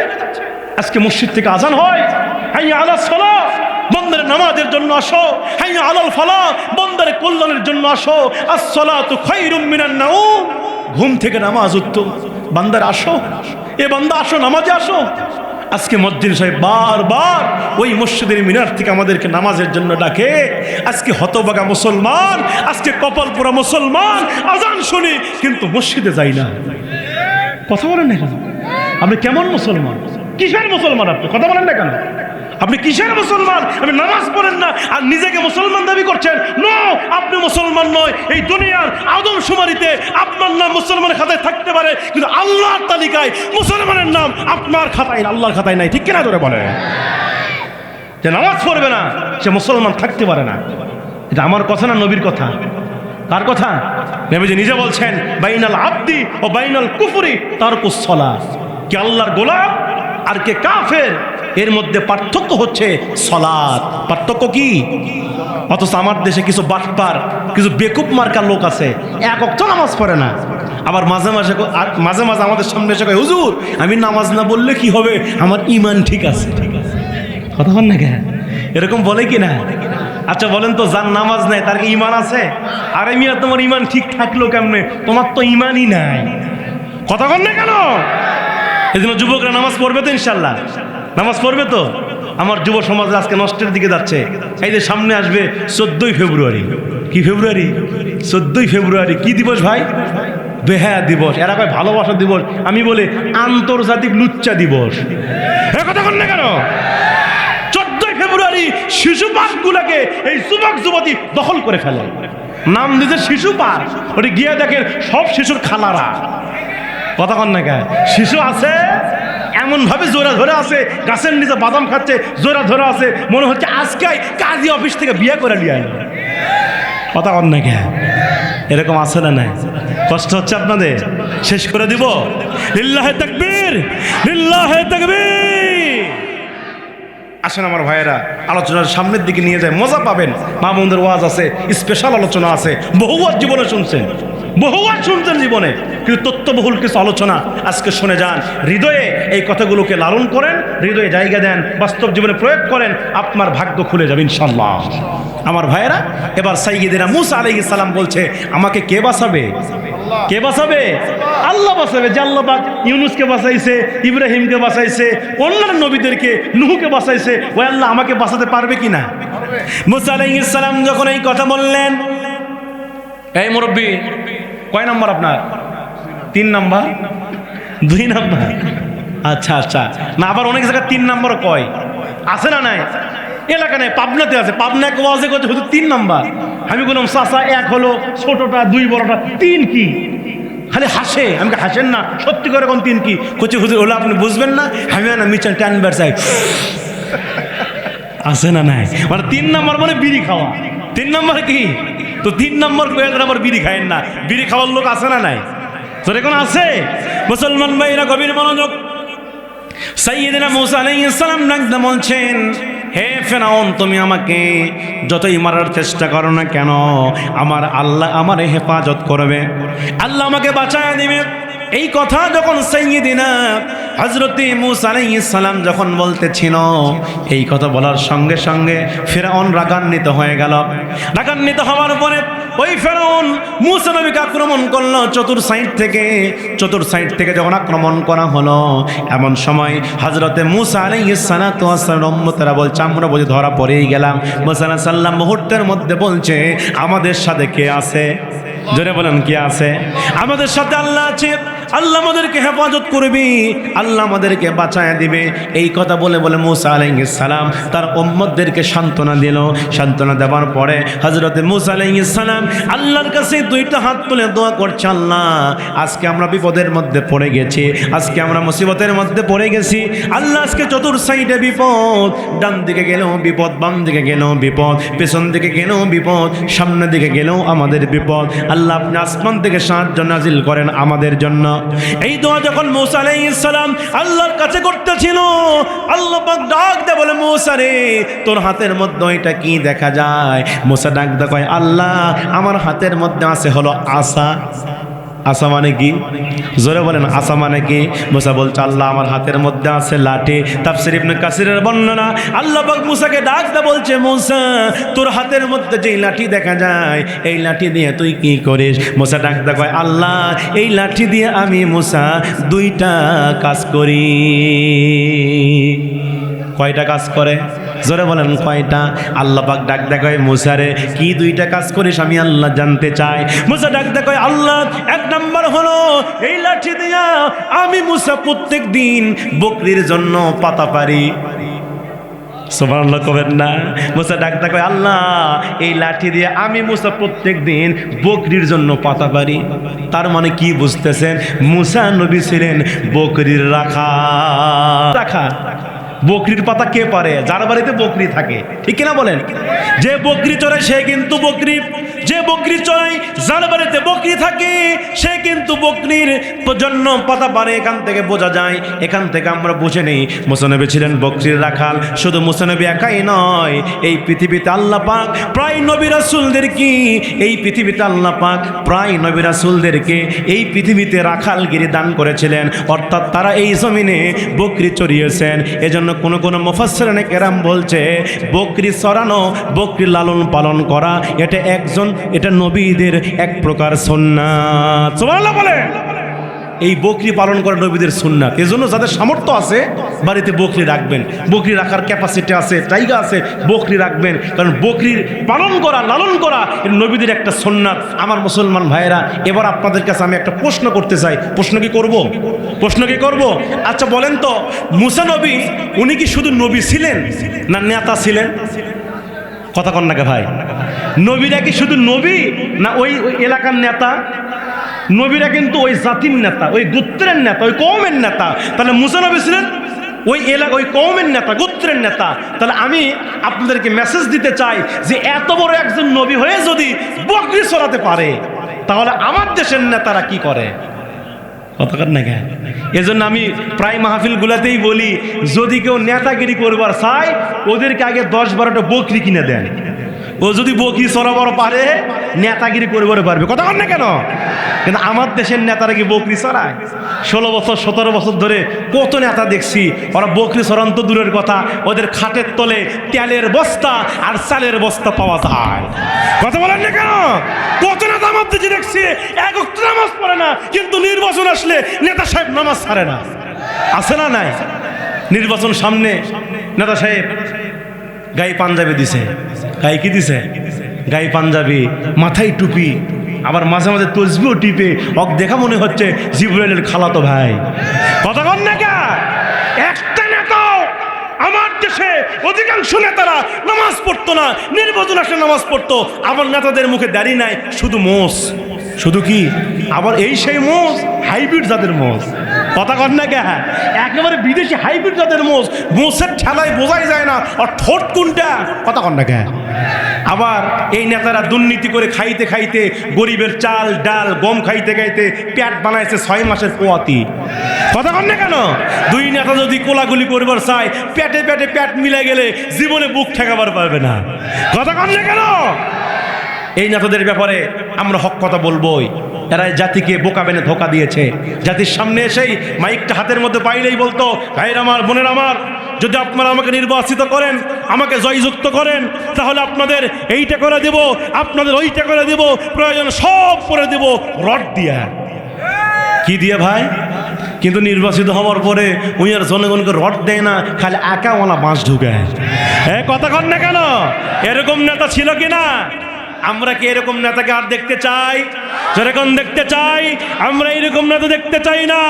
আজকে মসজিদ থেকে আজান হয়, হাইয়া আলাস সালাহ, বন্দারে নামাজের জন্য আসো, হাইয়া আলাল ফালাহ, বন্দারে কল্যাণের জন্য আসো, আস-সালাতু খায়রুম মিনান নাওম, ঘুম থেকে নামাজ উত্তম। বান্দার আসো, এ বান্দা আসো, নামাজে আসো। আজকে মুয়াজ্জিন সাহেব বারবার ওই মসজিদের মিনার থেকে আমাদেরকে নামাজের জন্য ডাকে। আজকে হতভাগা মুসলমান, আজকে কপাল পোড়া মুসলমান, আজান শুনি কিন্তু মসজিদে যাই না। কথা বলেন না কেন? আপনি কেমন মুসলমান? কিসের মুসলমান আপনি? কথা বলেন না কেন? আপনি কিসের মুসলমান? আপনি নামাজ পড়েন না আর নিজেকে মুসলমান দাবি করছেন? নো, আপনি মুসলমান নয়। এই দুনিয়ার আদমশুমারিতে আপনার নাম মুসলমানের খাতায় থাকতে পারে, কিন্তু আল্লাহর তালিকায় মুসলমানের নাম আপনার খাতায়, আল্লাহর খাতায় নাই। ঠিক কিনা ধরে বলে? যে নামাজ পড়বে না সে মুসলমান থাকতে পারে না। এটা আমার কথা না, নবীর কথা। কার কথা? নবীজি নিজে বলছেন, বাইনাল আবদি ও বাইনাল কুফরি তারকুস সালাহ। কি আল্লাহর গোলাম আর কে কাফের, এর মধ্যে পার্থক্য হচ্ছে সালাত। পার্থক্য কি? অথচ আমার দেশে কিছু বাটপার, কিছু বেকুব মার্কা লোক আছে, এক ওয়াক্ত নামাজ পড়ে না, আবার মাঝে মাঝে আমাদের সামনে এসে কয়, হুজুর আমি নামাজ না বললে কি হবে, আমার ঈমান ঠিক আছে। কথা বল না কেন? এরকম বলে কি না? আচ্ছা বলেন তো, যার নামাজ নাই তার কি ঈমান আছে? আরে মিয়া, তোমার ঈমান ঠিক থাকলো কেমনে? তোমার তো ঈমানই নাই। কথা বল না কেন? এই জন্য যুবকরা নামাজ পড়বে তো, ইনশাল্লাহ নামাজ পড়বে তো। আমার যুব সমাজ আজকে নষ্টের দিকে যাচ্ছে। এই যে সামনে আসবে 14ই ফেব্রুয়ারি। কি ফেব্রুয়ারি? 14ই ফেব্রুয়ারি কি দিবস ভাই? বেহায়া দিবস। এরা কয় ভালোবাসা দিবস, আমি বলি আন্তর্জাতিক লুচ্চা দিবস। এ কথা বল না কেন? 14ই ফেব্রুয়ারি শিশু পার্কগুলোকে এই যুবক যুবতী দখল করে ফেলে, নাম দিতে শিশু পার্ক। ওটি গিয়ে দেখেন সব শিশুর খালারা। কথা কন না কেন? শিশু আছে এমন ভাবে জোড়া ধরে আছে, গাছের নিচে বাদাম খাচ্ছে, জোড়া ধরে আছে, মনে হচ্ছে আজকে কাজী অফিস থেকে বিয়ে করে নিয়ে আইল। কথা কন না কেন? এরকম আছে না নাই? কষ্ট হচ্ছে আপনাদের? শেষ করে দিব। লিল্লাহে তাকবীর, লিল্লাহে তাকবীর। আসেন আমার ভাইয়েরা, আলোচনার সামনের দিকে নিয়ে যায়, মজা পাবেন। মা বোনদের ওয়াজ আছে, স্পেশাল আলোচনা আছে, বহু ওয়াজ জীবনে শুনছেন, বহু ওয়াজ শুনছেন জীবনে, কিন্তু তথ্যবহুল কিছু আলোচনা আজকে শুনে যান। হৃদয়ে এই কথাগুলোকে লালন করেন, হৃদয়ে জায়গা দেন, বাস্তব জীবনে প্রয়োগ করেন, আপনার ভাগ্য খুলে যাবে ইনশাআল্লাহ। আমার ভাইয়েরা, এবার সাইয়্যিদিনা মুসা আলাইহিস সালাম বলছে, আমাকে কে বাঁচাবে? কে বাঁচাবে? আল্লাহ বাঁচাবে। যে আল্লাহ পাক ইউনুসকে বাঁচাইছে, ইব্রাহিমকে বাঁচাইছে, অন্যান্য নবীদেরকে, নূহকে বাঁচাইছে, ওই আল্লাহ আমাকে বাঁচাতে পারবে কিনা? মুসা আলাইহিস সালাম যখন এই কথা বললেন, এই মুরব্বী কয় নাম্বার আপনার? 3 নাম্বার 2 নাম্বার, আচ্ছা আচ্ছা, না আবার অনেক জায়গায় 3 নাম্বার কয়, আছে না নাই? এলাকা নেই, পাবনাতে আছে, পাবনা ওয়াজে করছে হয়তো 3 নাম্বার। আমি বললাম চাচা 1 হলো ছোটটা, 2 বড়টা, 3 কি? খালি হাসে। আমি হাসেন না, সত্যি করে কোন 3 কি করছে হুজুর, হলো আপনি বুঝবেন না, আমি না মিচাল টানবার চাই, আছে না নাই? মানে 3 নাম্বার মানে বিড়ি খাওয়া। 3 নাম্বার কি? তো 3 নাম্বার আবার বিড়ি খায়েন না, বিড়ি খাওয়ার লোক আছে না নাই? তোর এখন আছে? মুসলমান ভাইরা গভীর মনোযোগ। সাইয়্যিদনা মূসা আলাইহিস সালাম ডাকতে বলছেন, হে ফেরাউন, তুমি আমাকে যতই মারার চেষ্টা করো না কেন, আমার আল্লাহ আমার হেফাজত করবে, আল্লাহ আমাকে বাঁচায় দিবে। এই কথা যখন সাইয়্যিদিনা হযরত মূসা আলাইহিস সালাম যখন বলতেছিল, এই কথা বলার সঙ্গে সঙ্গে ফেরাউন রাগান্বিত হয়ে গেল। রাগান্বিত হওয়ার পরে ওই ফেরাউন মূসা নবীকে আক্রমণ করলো চতুর সাইড থেকে যখন আক্রমণ করা হলো, এমন সময় হযরত মূসা আলাইহিস সালাতু ওয়াস সালাম উম্মতেরা বলছে, আমরা বুঝি ধরা পড়েই গেলাম। মূসা আলাইহিস সালাম মুহূর্তের মধ্যে বলছে, আমাদের সাথে কে আছে? জোরে বলেন, কে আছে? আমাদের সাথে আল্লাহ আছে, আল্লাহ আমাদেরকে হেফাজত করবে, আল্লাহ আমাদেরকে বাঁচায় দিবে। এই কথা বলে বলে মূসা আলাইহিস সালাম তার উম্মতদেরকে সান্ত্বনা দিল। সান্ত্বনা দেওয়ার পরে হযরত মূসা আলাইহিস সালাম আল্লাহর কাছে 2টা হাত তুলে দোয়া করছে, আল্লাহ আজকে আমরা বিপদের মধ্যে পড়ে গেছি, আজকে আমরা মুসিবতের মধ্যে পড়ে গেছি, আল্লাহ আজকে চতুর সাইডে বিপদ, ডান দিকে গেলেও বিপদ, বাম দিকে গেলেও বিপদ, পেছন দিকে গেলেও বিপদ, সামনের দিকে গেলেও আমাদের বিপদ, আল্লাহ আপনি আসমান থেকে সাহায্য নাজিল করেন আমাদের জন্য। এই দোয়া যখন মূসা আলাইহিস সালাম আল্লাহর কাছে করতেছিল, আল্লাহ পাক ডাক দেয় বলে, মূসা রে তোর হাতের মধ্যে এটা কি দেখা যায়? মূসা ডাক দেয় কয়, আল্লাহ আমার হাতের মধ্যে আছে হলো আসা। আসা মানে কি? জোরে বলেন, আসা মানে কি? মূসা বলছে, আল্লাহ আমার হাতের মধ্যে আছে লাঠি। তাফসীর ইবনে কাসিরের বর্ণনা, আল্লাহ পাক মূসাকে ডাক দে বলছে, মূসা তোর হাতের মধ্যে যেই লাঠি দেখা যায়, এই লাঠি দিয়ে তুই কি করিস? মূসা ডাক দে কয়, আল্লাহ এই লাঠি দিয়ে আমি মূসা 2টা কাজ করি। কয়টা কাজ করে? জোরে বলেন কয়টা? আল্লাহ পাক ডাক দে কয়, মূসা রে কি 2টা কাজ করিস আমি আল্লাহ জানতে চাই। মূসা ডাক দে কয়, আল্লাহ 1 নাম্বার হলো এই লাঠি দিয়া আমি মূসা প্রত্যেক দিন বকরির জন্য পাতা পারি। সুবহানাল্লাহ কবেন না? মূসা ডাক দে কয়, আল্লাহ এই লাঠি দিয়ে আমি মূসা প্রত্যেক দিন বকরির জন্য পাতা পারি। তার মানে কি বুঝতেছেন? মূসা নবী ছিলেন বকরির রাখা। বকরির পাতা কে পারে? যার বাড়িতে বকরি থাকে, ঠিক কিনা বলেন? যে বকরি চড়ায় সে কিন্তু বকরি, যে বকরি চড়ায় যার বাড়িতে বকরি থাকে সে কিন্তু বকরির জন্য পাতা পারে। এখান থেকে বোঝা যায়, এখান থেকে আমরা বুঝে নেই মূসা নবী ছিলেন বকরির রাখাল। শুধু মূসা নবী একাই নয়, এই পৃথিবীতে আল্লাহ পাক প্রায় নবী রাসূলদেরকে, এই পৃথিবীতে আল্লাহ পাক প্রায় নবী রাসূলদেরকে এই পৃথিবীতে রাখালগিরি দান করেছিলেন, অর্থাৎ তারা এই জমিনে বকরি চড়িয়েছেন। এজন্য কোন মুফাসসিরিনে কেরাম বলছে, বকরি চড়ানো, বকরি লালন পালন করা, এটা নবীদের এক প্রকার সুন্নাত। সুবহানাল্লাহ বলে, এই বকরি পালন করা নবীদের সুন্নাত। এজন্য যাদের সামর্থ্য আছে বাড়িতে বকরি রাখবেন, বকরি রাখার ক্যাপাসিটি আছে, জায়গা আছে, বকরি রাখবেন। কারণ বকরির পালন করা, লালন করা এটা নবীদের একটা সুন্নাত। আমার মুসলমান ভাইয়েরা, এবার আপনাদের কাছে আমি একটা প্রশ্ন করতে চাই। প্রশ্ন কি করব? আচ্ছা বলেন তো, মূসা নবী উনি কি শুধু নবী ছিলেন না নেতা ছিলেন? কথা কন নাকি ভাই? নবীরা কি শুধু নবী না ওই এলাকার নেতা? নবীরা কিন্তু ওই জাতির নেতা, ওই গোত্রের নেতা, ওই কওমের নেতা। তাহলে মূসা নবী ছিলেন ওই এলাকা, ওই কওমের নেতা, গোত্রের নেতা। তাহলে আমি আপনাদেরকে মেসেজ দিতে চাই যে এত বড় একজন নবী হয়ে যদি বকরি চড়াতে পারে, তাহলে আমার দেশের নেতারা কি করে? কতক্ষণ না কেন? এজন্য আমি প্রায় মাহফিলগুলোতেই বলি, যদি কেউ নেতাগিরি করবার চায় ওদেরকে আগে 10-12টা বকরি কিনে দেন। ও যদি বকরি চড়াবার পারে নেতাগিরি করবার পারবে। কথা বল না কেন? কিন্তু আমার দেশের নেতারা কি বকরি চড়ায়? 16 বছর 17 বছর ধরে কত নেতা দেখছি, ওরা বকরি চড়ান তো দূরের কথা, ওদের খাটের তলে তেলের বস্তা আর চালের বস্তা পাওয়া যায়। কথা বলেন না কেন? কত নেতা আমার দেশে দেখছি এক ওয়াক্ত নামাজ পড়ে না, কিন্তু নির্বাচন আসলে নেতা সাহেব নামাজ ছাড়ে না। আছে না নাই? নির্বাচন সামনে, নেতা সাহেব গায়ে পাঞ্জাবি দিছে। গায়ে কি দিছে? গায়ে পাঞ্জাবি, মাথায় টুপি। আবার মাঝে মাঝে তসবিও টিপে দেখা মনে হচ্ছে জিবরাইলের খালাতো ভাই। কথা কন না কে? একটা নেতাও আমার দেশে অধিকাংশ নেতারা নামাজ পড়তো না, নির্বাচন আসলে নামাজ পড়তো। আমার নেতাদের মুখে দাড়ি নাই, শুধু মোষ। শুধু কি? আবার এই সেই মোষ হাইব্রিড জাতের মোষ। কথা কন না কে? একেবারে বিদেশি হাইব্রিড জাতের মোষ। মোষের ঠেলায় বোঝাই যায় না আর ঠোঁট কোনটা। কথা কন না কে? আবার এই নেতারা দুর্নীতি করে খাইতে খাইতে গরিবের চাল ডাল গম খাইতে খাইতে পেট বানাইছে 6 মাসের পোয়াতি। কথা কন না কেন? দুই নেতা যদি কোলাগুলি করবার চায়, পেটে পেটে পেট মিলে গেলে জীবনে বুক ঠেকাবার পারবে না। কথা কন না কেন? এই নেতাদের ব্যাপারে আমরা হক কথা বলবোই। এরা জাতিকে বোকা বেনে ধোকা দিয়েছে। জাতির সামনে এসেই মাইকটা হাতের মধ্যে পাইলেই বলতো, ভাইয়ের আমার, বোনের আমার, যদি আপনারা আমাকে নির্বাচিত করেন, আমাকে জয়যুক্ত করেন, তাহলে আপনাদের এইটা করে দেব, আপনাদের ওইটা করে দেব, প্রয়োজন সব করে দেব রড দিয়া। কি দিয়ে ভাই? কিন্তু নির্বাচিত হওয়ার পরে উনি আর জনগণকে রড দেয় না, খালি একাওয়ালা বাঁশ ঢুকায়। কথা কন না কেন? এরকম নেতা ছিল কিনা? আমরা কি এরকম নেতাকে আর দেখতে চাই? যেরকম দেখতে চাই আমরা এইরকম নেতা দেখতে চাই না।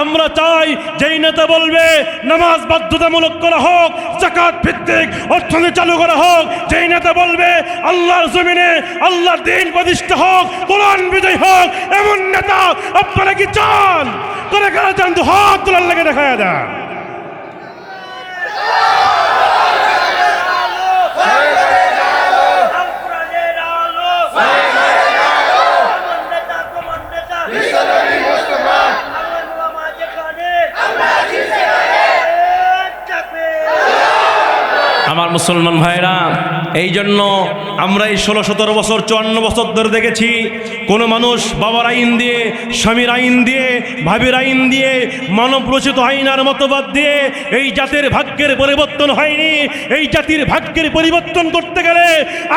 আমরা চাই যেই নেতা বলবে নামাজ বাধ্যতামূলক করা হোক, যাকাত ভিত্তিক অর্থনীতি চালু করা হোক, যেই নেতা বলবে আল্লাহর জমিনে আল্লাহর দ্বীন প্রতিষ্ঠা হোক, কোরআন বিজয় হোক, এমন নেতা আপনারা কি চান? করে কারা চান? তো হাত তোলার লাগে দেখা দেয়। আমার মুসলমান ভাইরা, এই জন্য আমরা এই 16-17 বছর 54 বছর ধরে দেখেছি কোনো মানুষ বাবার আইন দিয়ে, স্বামীর আইন দিয়ে, ভাবির আইন দিয়ে, মানব রচিত আইনার মতবাদ দিয়ে এই জাতির ভাগ্যের পরিবর্তন হয়নি। এই জাতির ভাগ্যের পরিবর্তন করতে গেলে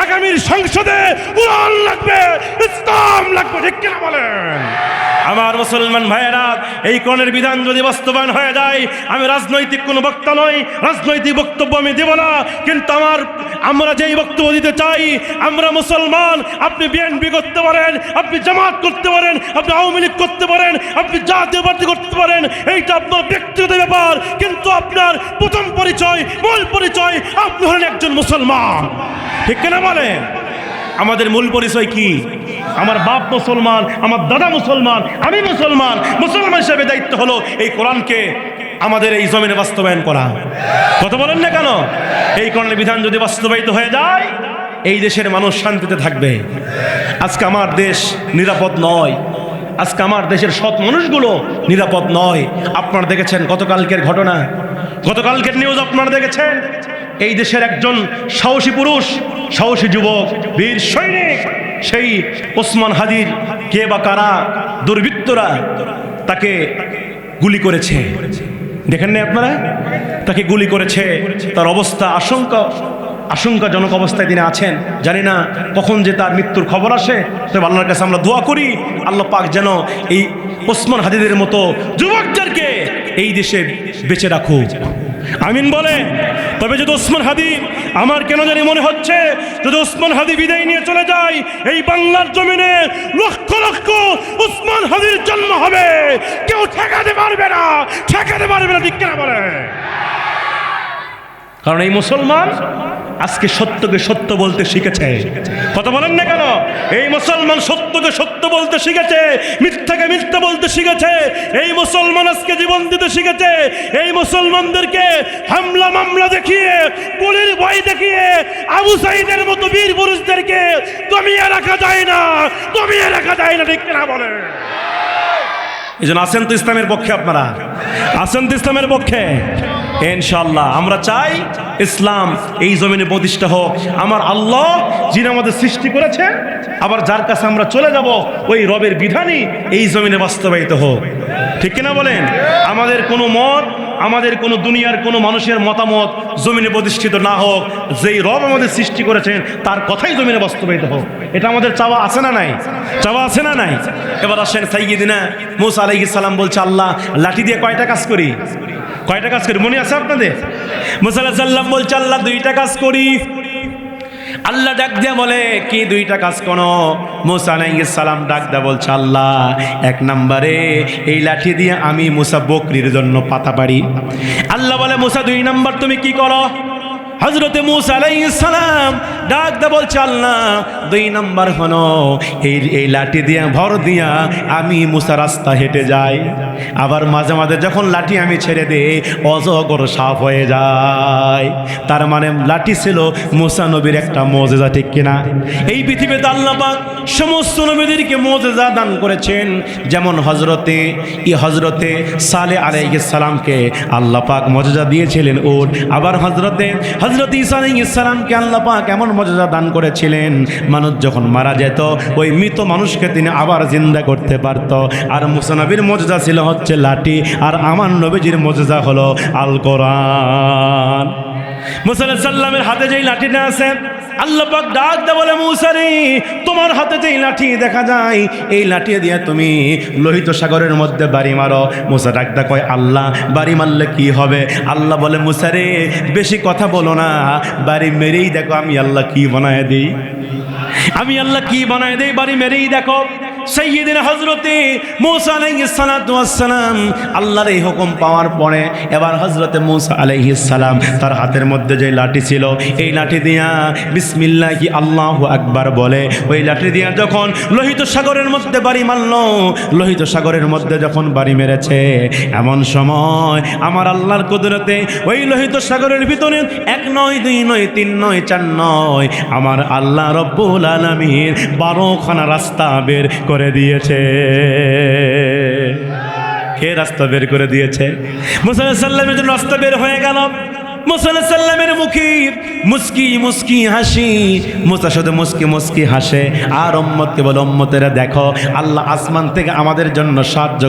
আগামীর সংসদে কোরআন লাগবে, ইসলাম লাগবে। ঠিক কিনা বলেন? আমার মুসলমান ভাইয়েরা, এই কোরআনের বিধান যদি বাস্তবায়ন হয়ে যায়, আমি রাজনৈতিক কোনো বক্তা নই, রাজনৈতিক বক্তব্য আমি দেব না, কিন্তু আমরা যেই বক্তব্য দিতে চাই, আমরা মুসলমান। আপনি বিএনপি করতে পারেন, আপনি জামাত করতে পারেন, আপনি আওয়ামী লীগ করতে পারেন, আপনি জাতীয় পার্টি করতে পারেন, এইটা আপনার ব্যক্তিগত ব্যাপার, কিন্তু আপনার প্রথম পরিচয়, মূল পরিচয়, আপনি হলেন একজন মুসলমান। ঠিক কিনা বলেন? আমাদের মূল পরিচয় কি? আমার বাপ মুসলমান, আমার দাদা মুসলমান, আমি মুসলমান। মুসলমান হিসেবে দায়িত্ব হলো এই কোরআনকে আমাদের এই জমিনে বাস্তবায়ন করা। কথা বলেন না কেন? এই কোরআনের বিধান যদি বাস্তবায়িত হয়ে যায়, এই দেশের মানুষ শান্তিতে থাকবে। আজকে আমার দেশ নিরাপদ নয়, আজকে আমার দেশের সৎ মানুষগুলো নিরাপদ নয়। আপনারা দেখেছেন গতকালকের ঘটনা, গতকালকের নিউজ আপনারা দেখেছেন। এই দেশের একজন সাহসী পুরুষ, সাহসী যুবক, বীর সৈনিক, সেই ওসমান হাদির কে বা কারা দুর্বৃত্তরা তাকে গুলি করেছে। দেখেন না আপনারা? তাকে গুলি করেছে। তার অবস্থা আশঙ্কাজনক অবস্থায় তিনি আছেন। জানি না কখন যে তার মৃত্যুর খবর আসে। তবে আল্লাহর কাছে আমরা দোয়া করি, আল্লাহ পাক যেন এই ওসমান হাদিদের মতো যুবকদেরকে এই দেশে বেঁচে রাখুক। আমিন বলে। তবে যদি ওসমান হাদি, আমার কেন জানি মনে হচ্ছে যদি ওসমান হাদি বিদায় নিয়ে চলে যায়, এই বাংলার জমিনে লক্ষ লক্ষ ওসমান হাদির জন্ম হবে। কেউ ঠেকাতে পারবে না, ঠেকাতে পারবে না। ঠিক কিনা বলে? কারণ এই মুসলমান আজকে সত্যকে সত্য বলতে শিখেছে। কথা বলেন না কেন? এই মুসলমান সত্যকে সত্য বলতে শিখেছে, মিথ্যাকে মিথ্যা বলতে শিখেছে। এই মুসলমান আজকে জীবন দিতে শিখেছে। এই মুসলমানদেরকে হামলা মামলা দেখিয়ে, গুলির ভয় দেখিয়ে আবু সাঈদের মতো বীর পুরুষদেরকে দমিয়ে রাখা যায় না, দমিয়ে রাখা যায় না। ঠিক কিনা বলে? এই জন্য আছেন তো ইসলামের পক্ষে? আপনারা আছেন তো ইসলামের পক্ষে? ইনশাআল্লাহ আমরা চাই ইসলাম এই জমিনে প্রতিষ্ঠা হোক। আমার আল্লাহ যিনি আমাদের সৃষ্টি করেছেন, আবার যার কাছে আমরা চলে যাব, ওই রবের বিধানই এই জমিনে বাস্তবায়িত হোক। ঠিক কিনা বলেন? আমাদের কোনো মত, আমাদের কোনো দুনিয়ার কোনো মানুষের মতামত জমিনে প্রতিষ্ঠিত না হোক। যেই রব আমাদের সৃষ্টি করেছেন তার কথাই জমিনে বাস্তবায়িত হোক। এটা আমাদের চাওয়া আছে না নাই? চাওয়া আছে না নাই? এবার আসেন সাইয়্যিদিনা মূসা আলাইহিস সালাম বলছে, আল্লাহ লাঠি দিয়ে কয়টা কাজ করি? কয়টা কাজ করি মনে আছে আপনাদের? মূসা আলাইহিস সালাম বলছে, আল্লাহ 2টা কাজ করি। আল্লাহ ডাক দিয়া বলে কি দুইটা কাজ করো? মুসা আলাইহিস সালাম ডাক দিয়া বলছে আল্লাহ, এক নম্বরে এই লাঠি দিয়ে আমি মুসা বকরির জন্য পাতা পারি। আল্লাহ বলে মুসা দুই নম্বর তুমি কি করো? হযরতে মুসা আলাইহিস সালাম ডাক দা বলছে আল্লাহ দুই নাম্বার হলো এই লাঠি দিয়ে ভর দিয়া আমি মুসা রাস্তা হেঁটে যাই, আবার মাঝে মাঝে যখন লাঠি আমি ছেড়ে দেই অজগর সাফ হয়ে যায়। তার মানে লাঠি ছিল মুসা নবীর একটা মুজিজা, ঠিক কিনা? এই পৃথিবীতে আল্লাহ পাক সমস্ত নবীদেরকে মুজিজা দান করেছেন। যেমন হযরতে সালেহ আলাইহিস সালামকে আল্লাহ পাক মুজিজা দিয়েছিলেন উট, আবার হযরত ঈসা আলাইহিস সালামকে আল্লাহ পাক এমন মুজিজা দান করেছিলেন মানুষ যখন মারা যেত ওই মৃত মানুষকে তিনি আবার জিন্দা করতে পারত। আর মুসা নবীর মুজিজা ছিল হচ্ছে লাঠি, আর আমার নবীজির মুজিজা হলো আল কোরআন। মুসা আলাইহিস সালামের হাতে যেই লাঠিটা আছে আল্লাহ পাক ডাক দা বলে মুসা রে তোমার হাতে যেই লাঠি দেখা যায় এই লাঠি দিয়ে তুমি লোহিত সাগরের মধ্যে বাড়ি মারো। মুসা ডাক দা কয় আল্লাহ বাড়ি মারলে কি হবে? আল্লাহ বলে মুসা রে বেশি কথা বলো না, বাড়ি মেরেই দেখো আমি আল্লাহ কি বানায় দেই, আমি আল্লাহ কি বানায় দেই, বাড়ি মেরেই দেখো। সাইয়্যিদিনা হযরতে মুসা আলাইহিস সালাতু ওয়াস সালাম আল্লাহর এই হুকুম পাওয়ার পরে এবার হযরতে মুসা আলাইহিস সালাম তার হাতের মধ্যে যে লাঠি ছিল এই লাঠি দিয়া বিসমিল্লাহি আল্লাহু আকবার বলে ওই লাঠি দিয়া যখন লোহিত সাগরের মধ্যে বাড়ি মারলো, লোহিত সাগরের মধ্যে যখন বাড়ি মেরেছে এমন সময় আমার আল্লাহর কুদরতে ওই লোহিত সাগরের ভিতরে 1 নয় 2 নয় 3 নয় 4 নয় আমার আল্লাহ রব্বুল আলামিন 12খানা রাস্তা বের করে দিয়েছে। কে রাস্তা বের করে দিয়েছে? মুসা আলাইহিস সালামের জন্য রাস্তা বের হয়ে গেল। মুসা আলাইহিস সালামের মুখে মুস্কি মুস্কি হাসি, মুসা শুধু মুস্কি মুস্কি হাসে আর উম্মতকে বলে উম্মতেরা দেখো আল্লাহ আসমান থেকে আমাদের জন্য সাহায্য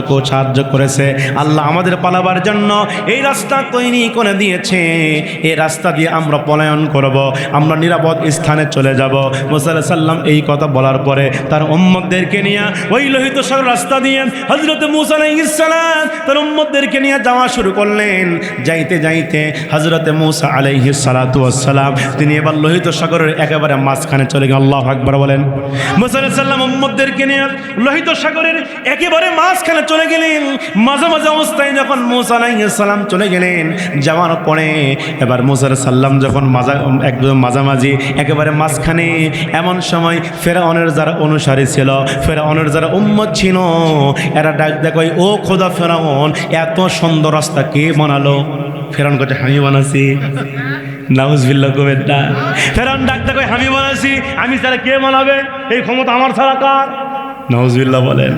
করেছে, আল্লাহ আমাদের পালাবার জন্য এই রাস্তা তৈরি করে দিয়েছে, এই রাস্তা দিয়ে আমরা পলায়ন করব, আমরা নিরাপদ স্থানে চলে যাব। মুসা আলাইহিস সালাম এই কথা বলার পরে তার উম্মতদেরকে নিয়ে ওই লোহিত সাগর রাস্তা দিয়ে হযরত মুসা আলাইহিস সালাম তার উম্মতদেরকে নিয়ে যাওয়া শুরু করলেন। যাইতে যাইতে হযরত মুসা আলাইহিস সালাতু ওয়াস সালাম তিনি এবার লোহিত সাগরের একেবারে মাঝখানে চলে গেলেন। আল্লাহু আকবার বলেন। মুসা আলাইহিস সালাম উম্মতদেরকে নিয়ে লোহিত সাগরের একেবারে মাঝখানে চলে গেলেন। মাঝামাঝি অবস্থায় যখন মুসা আলাইহিস সালাম চলে গেলেন, যাওয়ার পরে এবার মুসা আলাইহিস সালাম যখন একদম মাঝামাঝি একেবারে মাঝখানে, এমন সময় ফেরাউনের যারা অনুসারী ছিল, ফেরাউনের যারা উম্মত ছিল এরা ডাক দেয় কয় ও খোদা ফেরাউন এত সুন্দর রাস্তা কে বানালো? ফেরাউন কয় আমি বানাছি। নাউজুবিল্লাহ কবেন না। ফেরাউন ডাকতে কয় আমি বানাছি, আমি ছাড়া কে বানাবে? এই ক্ষমতা আমার ছাড়া কার? নাউজুবিল্লাহ বলেন।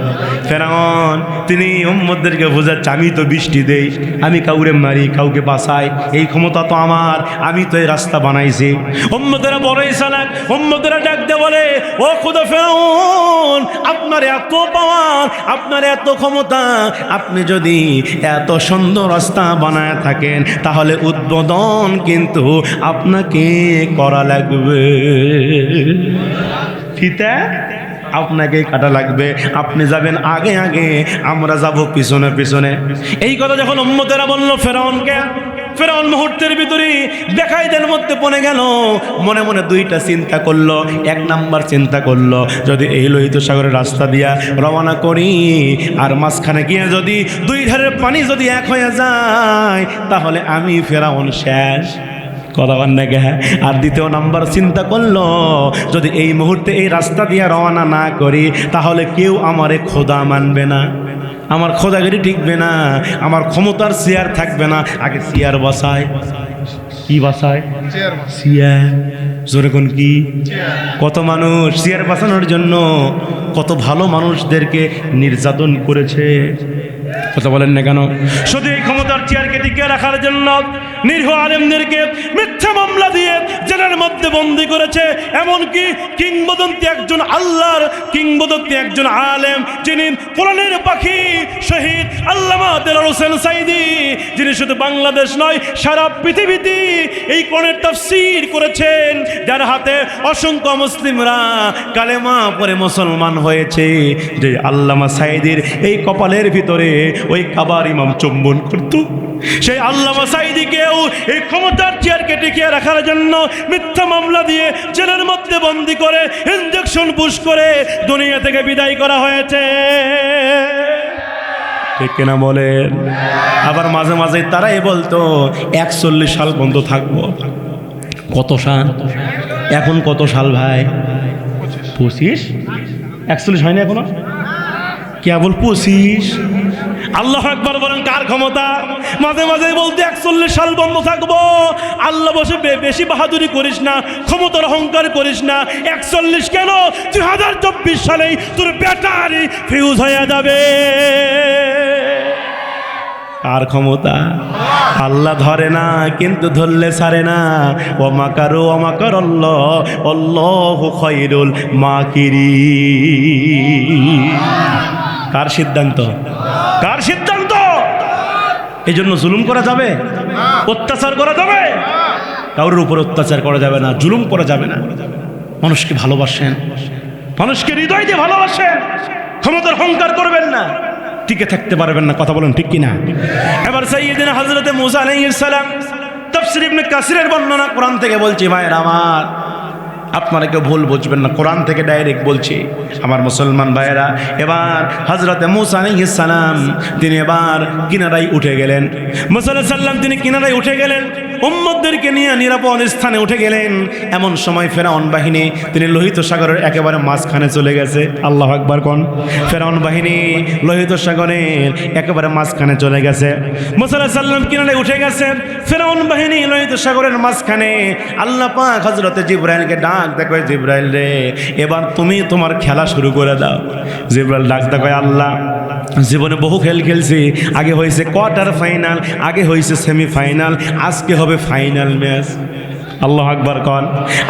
ফেরাউন তিনি উম্মতদেরকে বোঝাচ্ছে আমি তো বৃষ্টি দেই, আমি কাউরে মারি কাউকে বাঁচাই, এই ক্ষমতা তো আমার, আমি তো এই রাস্তা বানাইছি। উম্মতেরা বড়ই চালাক, উম্মতেরা ডাকতে বলে ও খোদা ফেরাউন আপনার এত পাওয়ার, আপনার এত ক্ষমতা, আপনি যদি এত সুন্দর রাস্তা বানায় থাকেন তাহলে উদ্বোধন কিন্তু আপনাকে করা লাগবে, ফিতা আপনাকে কাটা লাগবে, আপনি যাবেন আগে আগে আমরা যাব পিছনে পিছনে। এই কথা যখন উম্মতেরা বলল ফেরাউনকে, ফেরাউন মুহূর্তের ভিতরে বেকায়দার মধ্যে পড়ে গেল। মনে মনে দুইটা চিন্তা করলো। 1 নাম্বার চিন্তা করলো যদি এই লোহিত সাগরের রাস্তা দিয়া রওনা করি আর মাঝখানে গিয়ে যদি দুই ধারের পানি যদি এক হয়ে যায় তাহলে আমি ফেরাউন শেষ। কথা বল না গে? আর 2 নাম্বার চিন্তা করলো যদি এই মুহূর্তে এই রাস্তা দিয়ে রওনা না করি তাহলে কেউ আমারে খোদা মানবে না, আমার খোদাগিরি টিকবে না, আমার ক্ষমতার চেয়ার থাকবে না। আগে চেয়ার বসায়। কি বসায়? চেয়ার। জোরে কোন কি? কত মানুষ চেয়ার বসানোর জন্য কত ভালো মানুষদেরকে নির্যাতন করেছে, কথা বলেন না কেন? শুধু এই ক্ষমতার চেয়ারকে টিকিয়ে রাখার জন্য নিরীহ আলেমদেরকে মিথ্যা মামলা দিয়ে জেলের মধ্যে বন্দী করেছে। এমনকি কিংবদন্তি একজন আল্লাহর কিংবদন্তি একজন আলেম যিনি কোরআনের পাখি শহীদ আল্লামা দেলোয়ার হোসেন সাঈদী, যিনি শুধু বাংলাদেশ নয় সারা পৃথিবীতে এই কোরআনের তাফসীর করেছেন, যার হাতে অসংখ্য মুসলিমরা কালেমা পড়ে মুসলমান হয়েছে। যে আল্লামা সাঈদীর এই কপালের ভিতরে ওই কাবার ইমাম চুম্বন করত। সেই আল্লামা সাঈদীকেও এই ক্ষমতার চেয়ারকে টিকিয়ে রাখার জন্য মিথ্যা মামলা দিয়ে জেলের মধ্যে বন্দী করে ইনজেকশন পুশ করে দুনিয়া থেকে বিদায় করা হয়েছে। ঠিক কিনা বলেন? আবার মাঝে মাঝে তারাই বলতো 41 সাল পর্যন্ত থাকবো। কত সাল? এখন কত সাল ভাই? 25? 41 হয়নি এখনো? কেবল 25। আল্লাহ আকবার বলেন। কার ক্ষমতা? মাঝে মাঝে বলতে 41 সাল বন্ধ থাকবো। আল্লাহ বসে বেশি বাহাদুরি করিস না, ক্ষমতার অহংকার করিস না। 41 কেন, 2024 সালেই তোর ব্যাটারি ফিউজ হয়ে যাবে। কার ক্ষমতা? আল্লাহ ধরে না, কিন্তু ধরলে ছাড়ে না। ও মাকারু ও মাকার আল্লাহ, আল্লাহু খায়রুল মাকিরিন। কার সিদ্ধান্ত? কার সিদ্ধান্ত? এই জন্য জুলুম করা যাবে? অত্যাচার করা যাবে? কারোর উপর অত্যাচার করা যাবে না, জুলুম করা যাবে না। মানুষকে ভালোবাসেন, মানুষকে হৃদয় দিয়ে ভালোবাসেন, ক্ষমতার অহংকার করবেন না, টিকে থাকতে পারবেন না। কথা বলেন ঠিক কিনা? এবার সাইয়্যিদিনা হযরতে মূসা আলাইহিস সালাম, তাফসীর ইবনে কাসিরের বর্ণনা, কোরআন থেকে বলছি ভাইরা আমার, আপনারা কেউ ভুল বুঝবেন না, কোরআন থেকে ডাইরেক্ট বলছি আমার মুসলমান ভাইয়েরা। এবার হযরতে মূসা আলাইহিস সালাম তিনি এবার কিনারায় উঠে গেলেন। মূসা আলাইহিস সালাম তিনি কিনারায় উঠে গেলেন, উম্মতদেরকে নিয়ে নিরাপদ স্থানে উঠে গেলেন। এমন সময় ফেরাউন বাহিনী তিনি লোহিত সাগরের একেবারে মাঝখানে চলে গেছে। আল্লাহু আকবার কোন? ফেরাউন বাহিনী লোহিত সাগরের একেবারে মাঝখানে চলে গেছে। মূসা আলাইহিস সালাম কিনারায় উঠে গেছে, ফেরাউন বাহিনী লোহিত সাগরের মাঝখানে। আল্লাহ পাক হযরতে জিবরাইলকে ডাক দেখো, জিবরাইল রে এবার তুমি তোমার খেলা শুরু করে দাও। জিবরাইল ডাক দেখো, আল্লাহ জীবনে বহু খেল খেলছি, আগে হয়েছে কোয়ার্টার ফাইনাল, আগে হয়েছে সেমিফাইনাল, আজকে হবে ফাইনাল ম্যাচ। আল্লাহু আকবার কোন?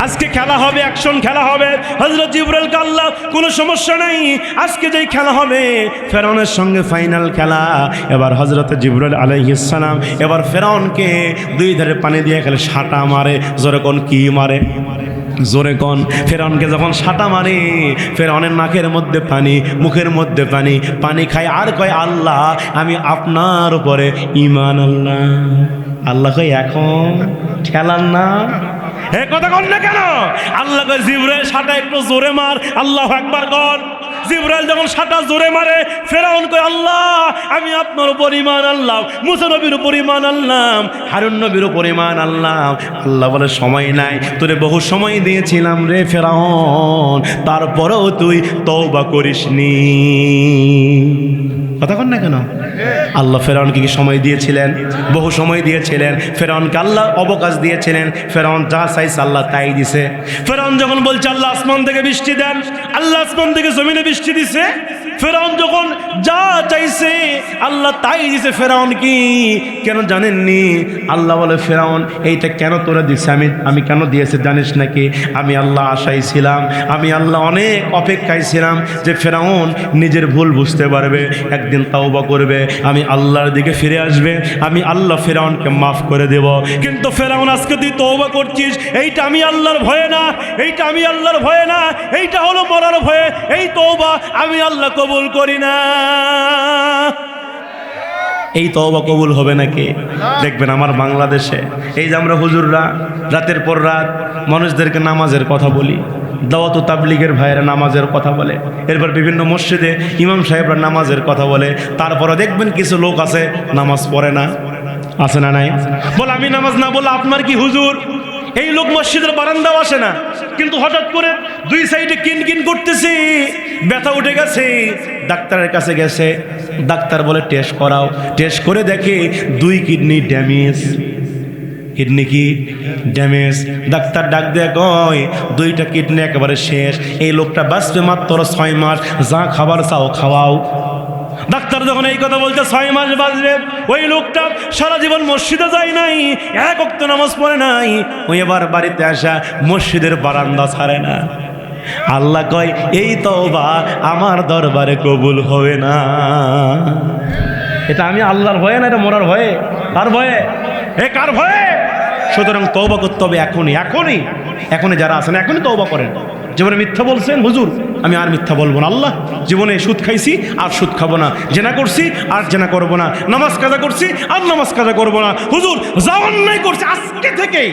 আজকে খেলা হবে, অ্যাকশন খেলা হবে। হযরত জিবরাইলকে আল্লাহ কোনো সমস্যা নাই, আজকে যেই খেলা হবে ফেরাউনের সঙ্গে ফাইনাল খেলা। এবার হযরত জিবরাইল আলাইহিস সালাম এবার ফেরাউনকে দুই ধারে পানি দিয়ে খেলে সাঁটা মারে। জোরে কোন? কি মারে? জোরে কোন? ফেরাউনকে যখন সাঁটা মারে, ফেরাউনের নাকের মধ্যে পানি, মুখের মধ্যে পানি, পানি খায় আর কয়, আল্লাহ আমি আপনার উপরে ঈমান আনলাম। আল্লাহ কয় এখন খেলার না, হে কথা কন না কেন? আল্লাহ কয় জিবরাইল সাঁটা একটু জোরে মার। আল্লাহু আকবার কর। জিবরাইল যখন সাঁটা জোরে মারে, ফেরাউন কয় আল্লাহ আমি আপনার উপর ঈমান আনলাম, মুসা নবীর উপর ঈমান আনলাম, হারুন নবীর উপর ঈমান আনলাম। আল্লাহ বলে সময় নাই, তোরে বহু সময় দিয়েছিলাম রে ফেরাউন, তারপরেও তুই তওবা করিসনি। কথা কন না কেন? আল্লাহ ফেরাউনকে কি সময় দিয়েছিলেন? বহু সময় দিয়েছিলেন। ফেরাউনকে আল্লাহ অবকাশ দিয়েছিলেন। ফেরাউন যা চাইছে আল্লাহ তাই দিছে। ফেরাউন যখন বলছে আল্লাহ আসমান থেকে বৃষ্টি দেন, আল্লাহ আসমান থেকে জমিনে বৃষ্টি দিছে। ফেরাউন যখন যা চাইছে আল্লাহ তাই দিছে। ফেরাউন কি কেন জানেননি? আল্লাহ বলে ফেরাউন এইটা কেন তোরা দিছে, আমি কেন দিয়েছে জানিস নাকি? আমি আল্লাহ আশায় ছিলাম, আমি আল্লাহ অনেক অপেক্ষায় ছিলাম যে ফেরাউন নিজের ভুল বুঝতে পারবে, একদিন তাওবা করবে, আমি আল্লাহর দিকে ফিরে আসবে, আমি আল্লাহ ফেরাউনকে মাফ করে দেব। কিন্তু ফেরাউন আজকে তুই তওবা করছিস, এইটা আমি আল্লাহর ভয়ে না, এইটা আমি আল্লাহর ভয়ে না, এইটা হলো মরার ভয়ে। এই তওবা আমি আল্লাহ কবুল করি না। এই তওবা কবুল হবে নাকি? দেখবেন আমার বাংলাদেশে এই যে আমরা হুজুররা রাতের পর রাত মানুষদেরকে নামাজের কথা বলি, দাওয়াত ও তাবলীগের ভাইয়েরা নামাজের কথা বলে, এরপর বিভিন্ন মসজিদে ইমাম সাহেবরা নামাজের কথা বলে, তারপরে দেখবেন কিছু লোক আছে নামাজ পড়ে না। আছে না নাই? বলে আমি নামাজ না বলে আপনার কি হুজুর? এই লোক মসজিদের বারান্দাও আসে না, কিন্তু হঠাৎ করে দুই সাইডে কিন কিন করতেছে, ব্যথা উঠে গেছে, ডাক্তারের কাছে গেছে, ডাক্তার বলে টেস্ট করাও, টেস্ট করে দেখে 2 কিডনি ড্যামেজ। কিডনি কি ড্যামেজ? ডাক্তার ডাক দেয় কয় 2টা কিডনি একেবারে শেষ, এই লোকটা বাঁচবে মাত্র 6 মাস, যা খাবার চাও খাওয়াও। ডাক্তার যখন এই কথা বলতে 6 মাস বাঁচবে, ওই লোকটা সারা জীবন মসজিদে যায় নাই, এক ওয়াক্ত নামাজ পড়ে নাই, ওই এবার বাড়িতে আসা মসজিদের বারান্দা ছাড়ে না। আল্লাহ কয় এই তওবা আমার দরবারে কবুল হবে না। এটা আমি আল্লাহর ভয়ে না, এটা মরার ভয়ে। কার ভয়ে? এ কার ভয়ে? সুতরাং তওবা করতে হবে এখনই, এখনই, এখনই যারা আছেন এখনই তওবা করেন। যেমন মিথ্যা বলছেন হুজুর আমি আর মিথ্যা বলবো না। আল্লাহ, জীবনে সুদ খাইছি আর সুদ খাবো না, জেনা করছি আর জেনা করবো না, নামাজ কাজা করছি আর নামাজ কাজা করবো না। হুজুর যা অন্যায় করছি আজকে থেকেই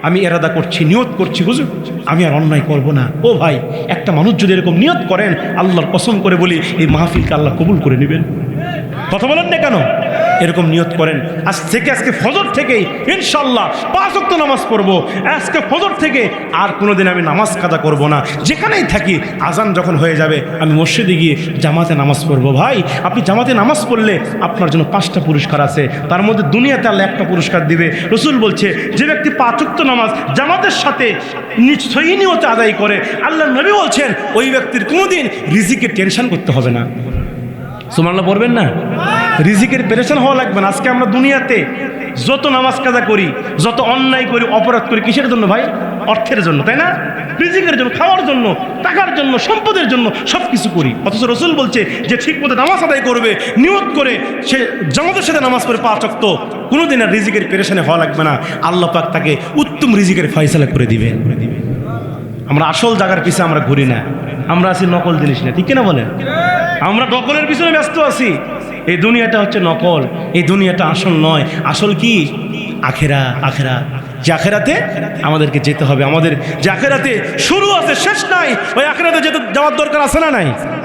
আমি এরাদা করছি, নিয়ত করছি, হুজুর আমি আর অন্যায় করবো না। ও ভাই, একটা মানুষ যদি এরকম নিয়ত করেন, আল্লাহর কসম করে বলি এই মাহফিলকে আল্লাহ কবুল করে নেবেন। কথা বলেন না কেন? এরকম নিয়ত করেন আজকে ফজর থেকেই ইনশাআল্লাহ 5 ওয়াক্ত নামাজ পড়বো। আজকে ফজর থেকে আর কোনোদিন আমি নামাজ কাজা করব না। যেখানেই থাকি আজান যখন হয়ে যাবে আমি মসজিদে গিয়ে জামাতে নামাজ পড়বো। ভাই, আপনি জামাতে নামাজ পড়লে আপনার জন্য 5টা পুরস্কার আছে, তার মধ্যে দুনিয়াতে আল্লাহ একটা পুরস্কার দিবে। রসুল বলছে যে ব্যক্তি 5 ওয়াক্ত নামাজ জামাতের সাথে সহি নিয়তে আদায় করে, আল্লাহ নবী বলছেন ওই ব্যক্তির কোনোদিন রিজিকের টেনশন করতে হবে না। সুবহানাল্লাহ পড়বেন না? রিজিকের পেরেশান হওয়া লাগবে না। আজকে আমরা দুনিয়াতে যত নামাজ কাজা করি, যত অন্যায় করি, অপরাধ করি, কিসের জন্য ভাই? অর্থের জন্য, তাই না? রিজিকের জন্য, খাওয়ার জন্য, টাকার জন্য, সম্পদের জন্য সব কিছু করি। অথচ রসুল বলছে যে ঠিক মতো নামাজ আদায় করবে, নিয়ত করে সে জামাতের সাথে নামাজ পড়ে 5 ওয়াক্ত, কোনোদিন আর রিজিকের পেরেশানে হওয়া লাগবে না। আল্লাহ পাক তাকে উত্তম রিজিকের ফয়সালা করে দিবেন। আমরা আসল জায়গার পিছনে আমরা ঘুরি না, আমরা আছি নকল জিনিস না, ঠিক কিনা বলেন? আমরা নকলের পিছনে ব্যস্ত আছি। এই দুনিয়াটা হচ্ছে নকল, এই দুনিয়াটা আসল নয়। আসল কি? আখেরাত। যে আখেরাতে আমাদেরকে যেতে হবে, আমাদের যে আখেরাতে শুরু আছে শেষ নাই, ওই আখেরাতে যাওয়ার দরকার আছে না নাই?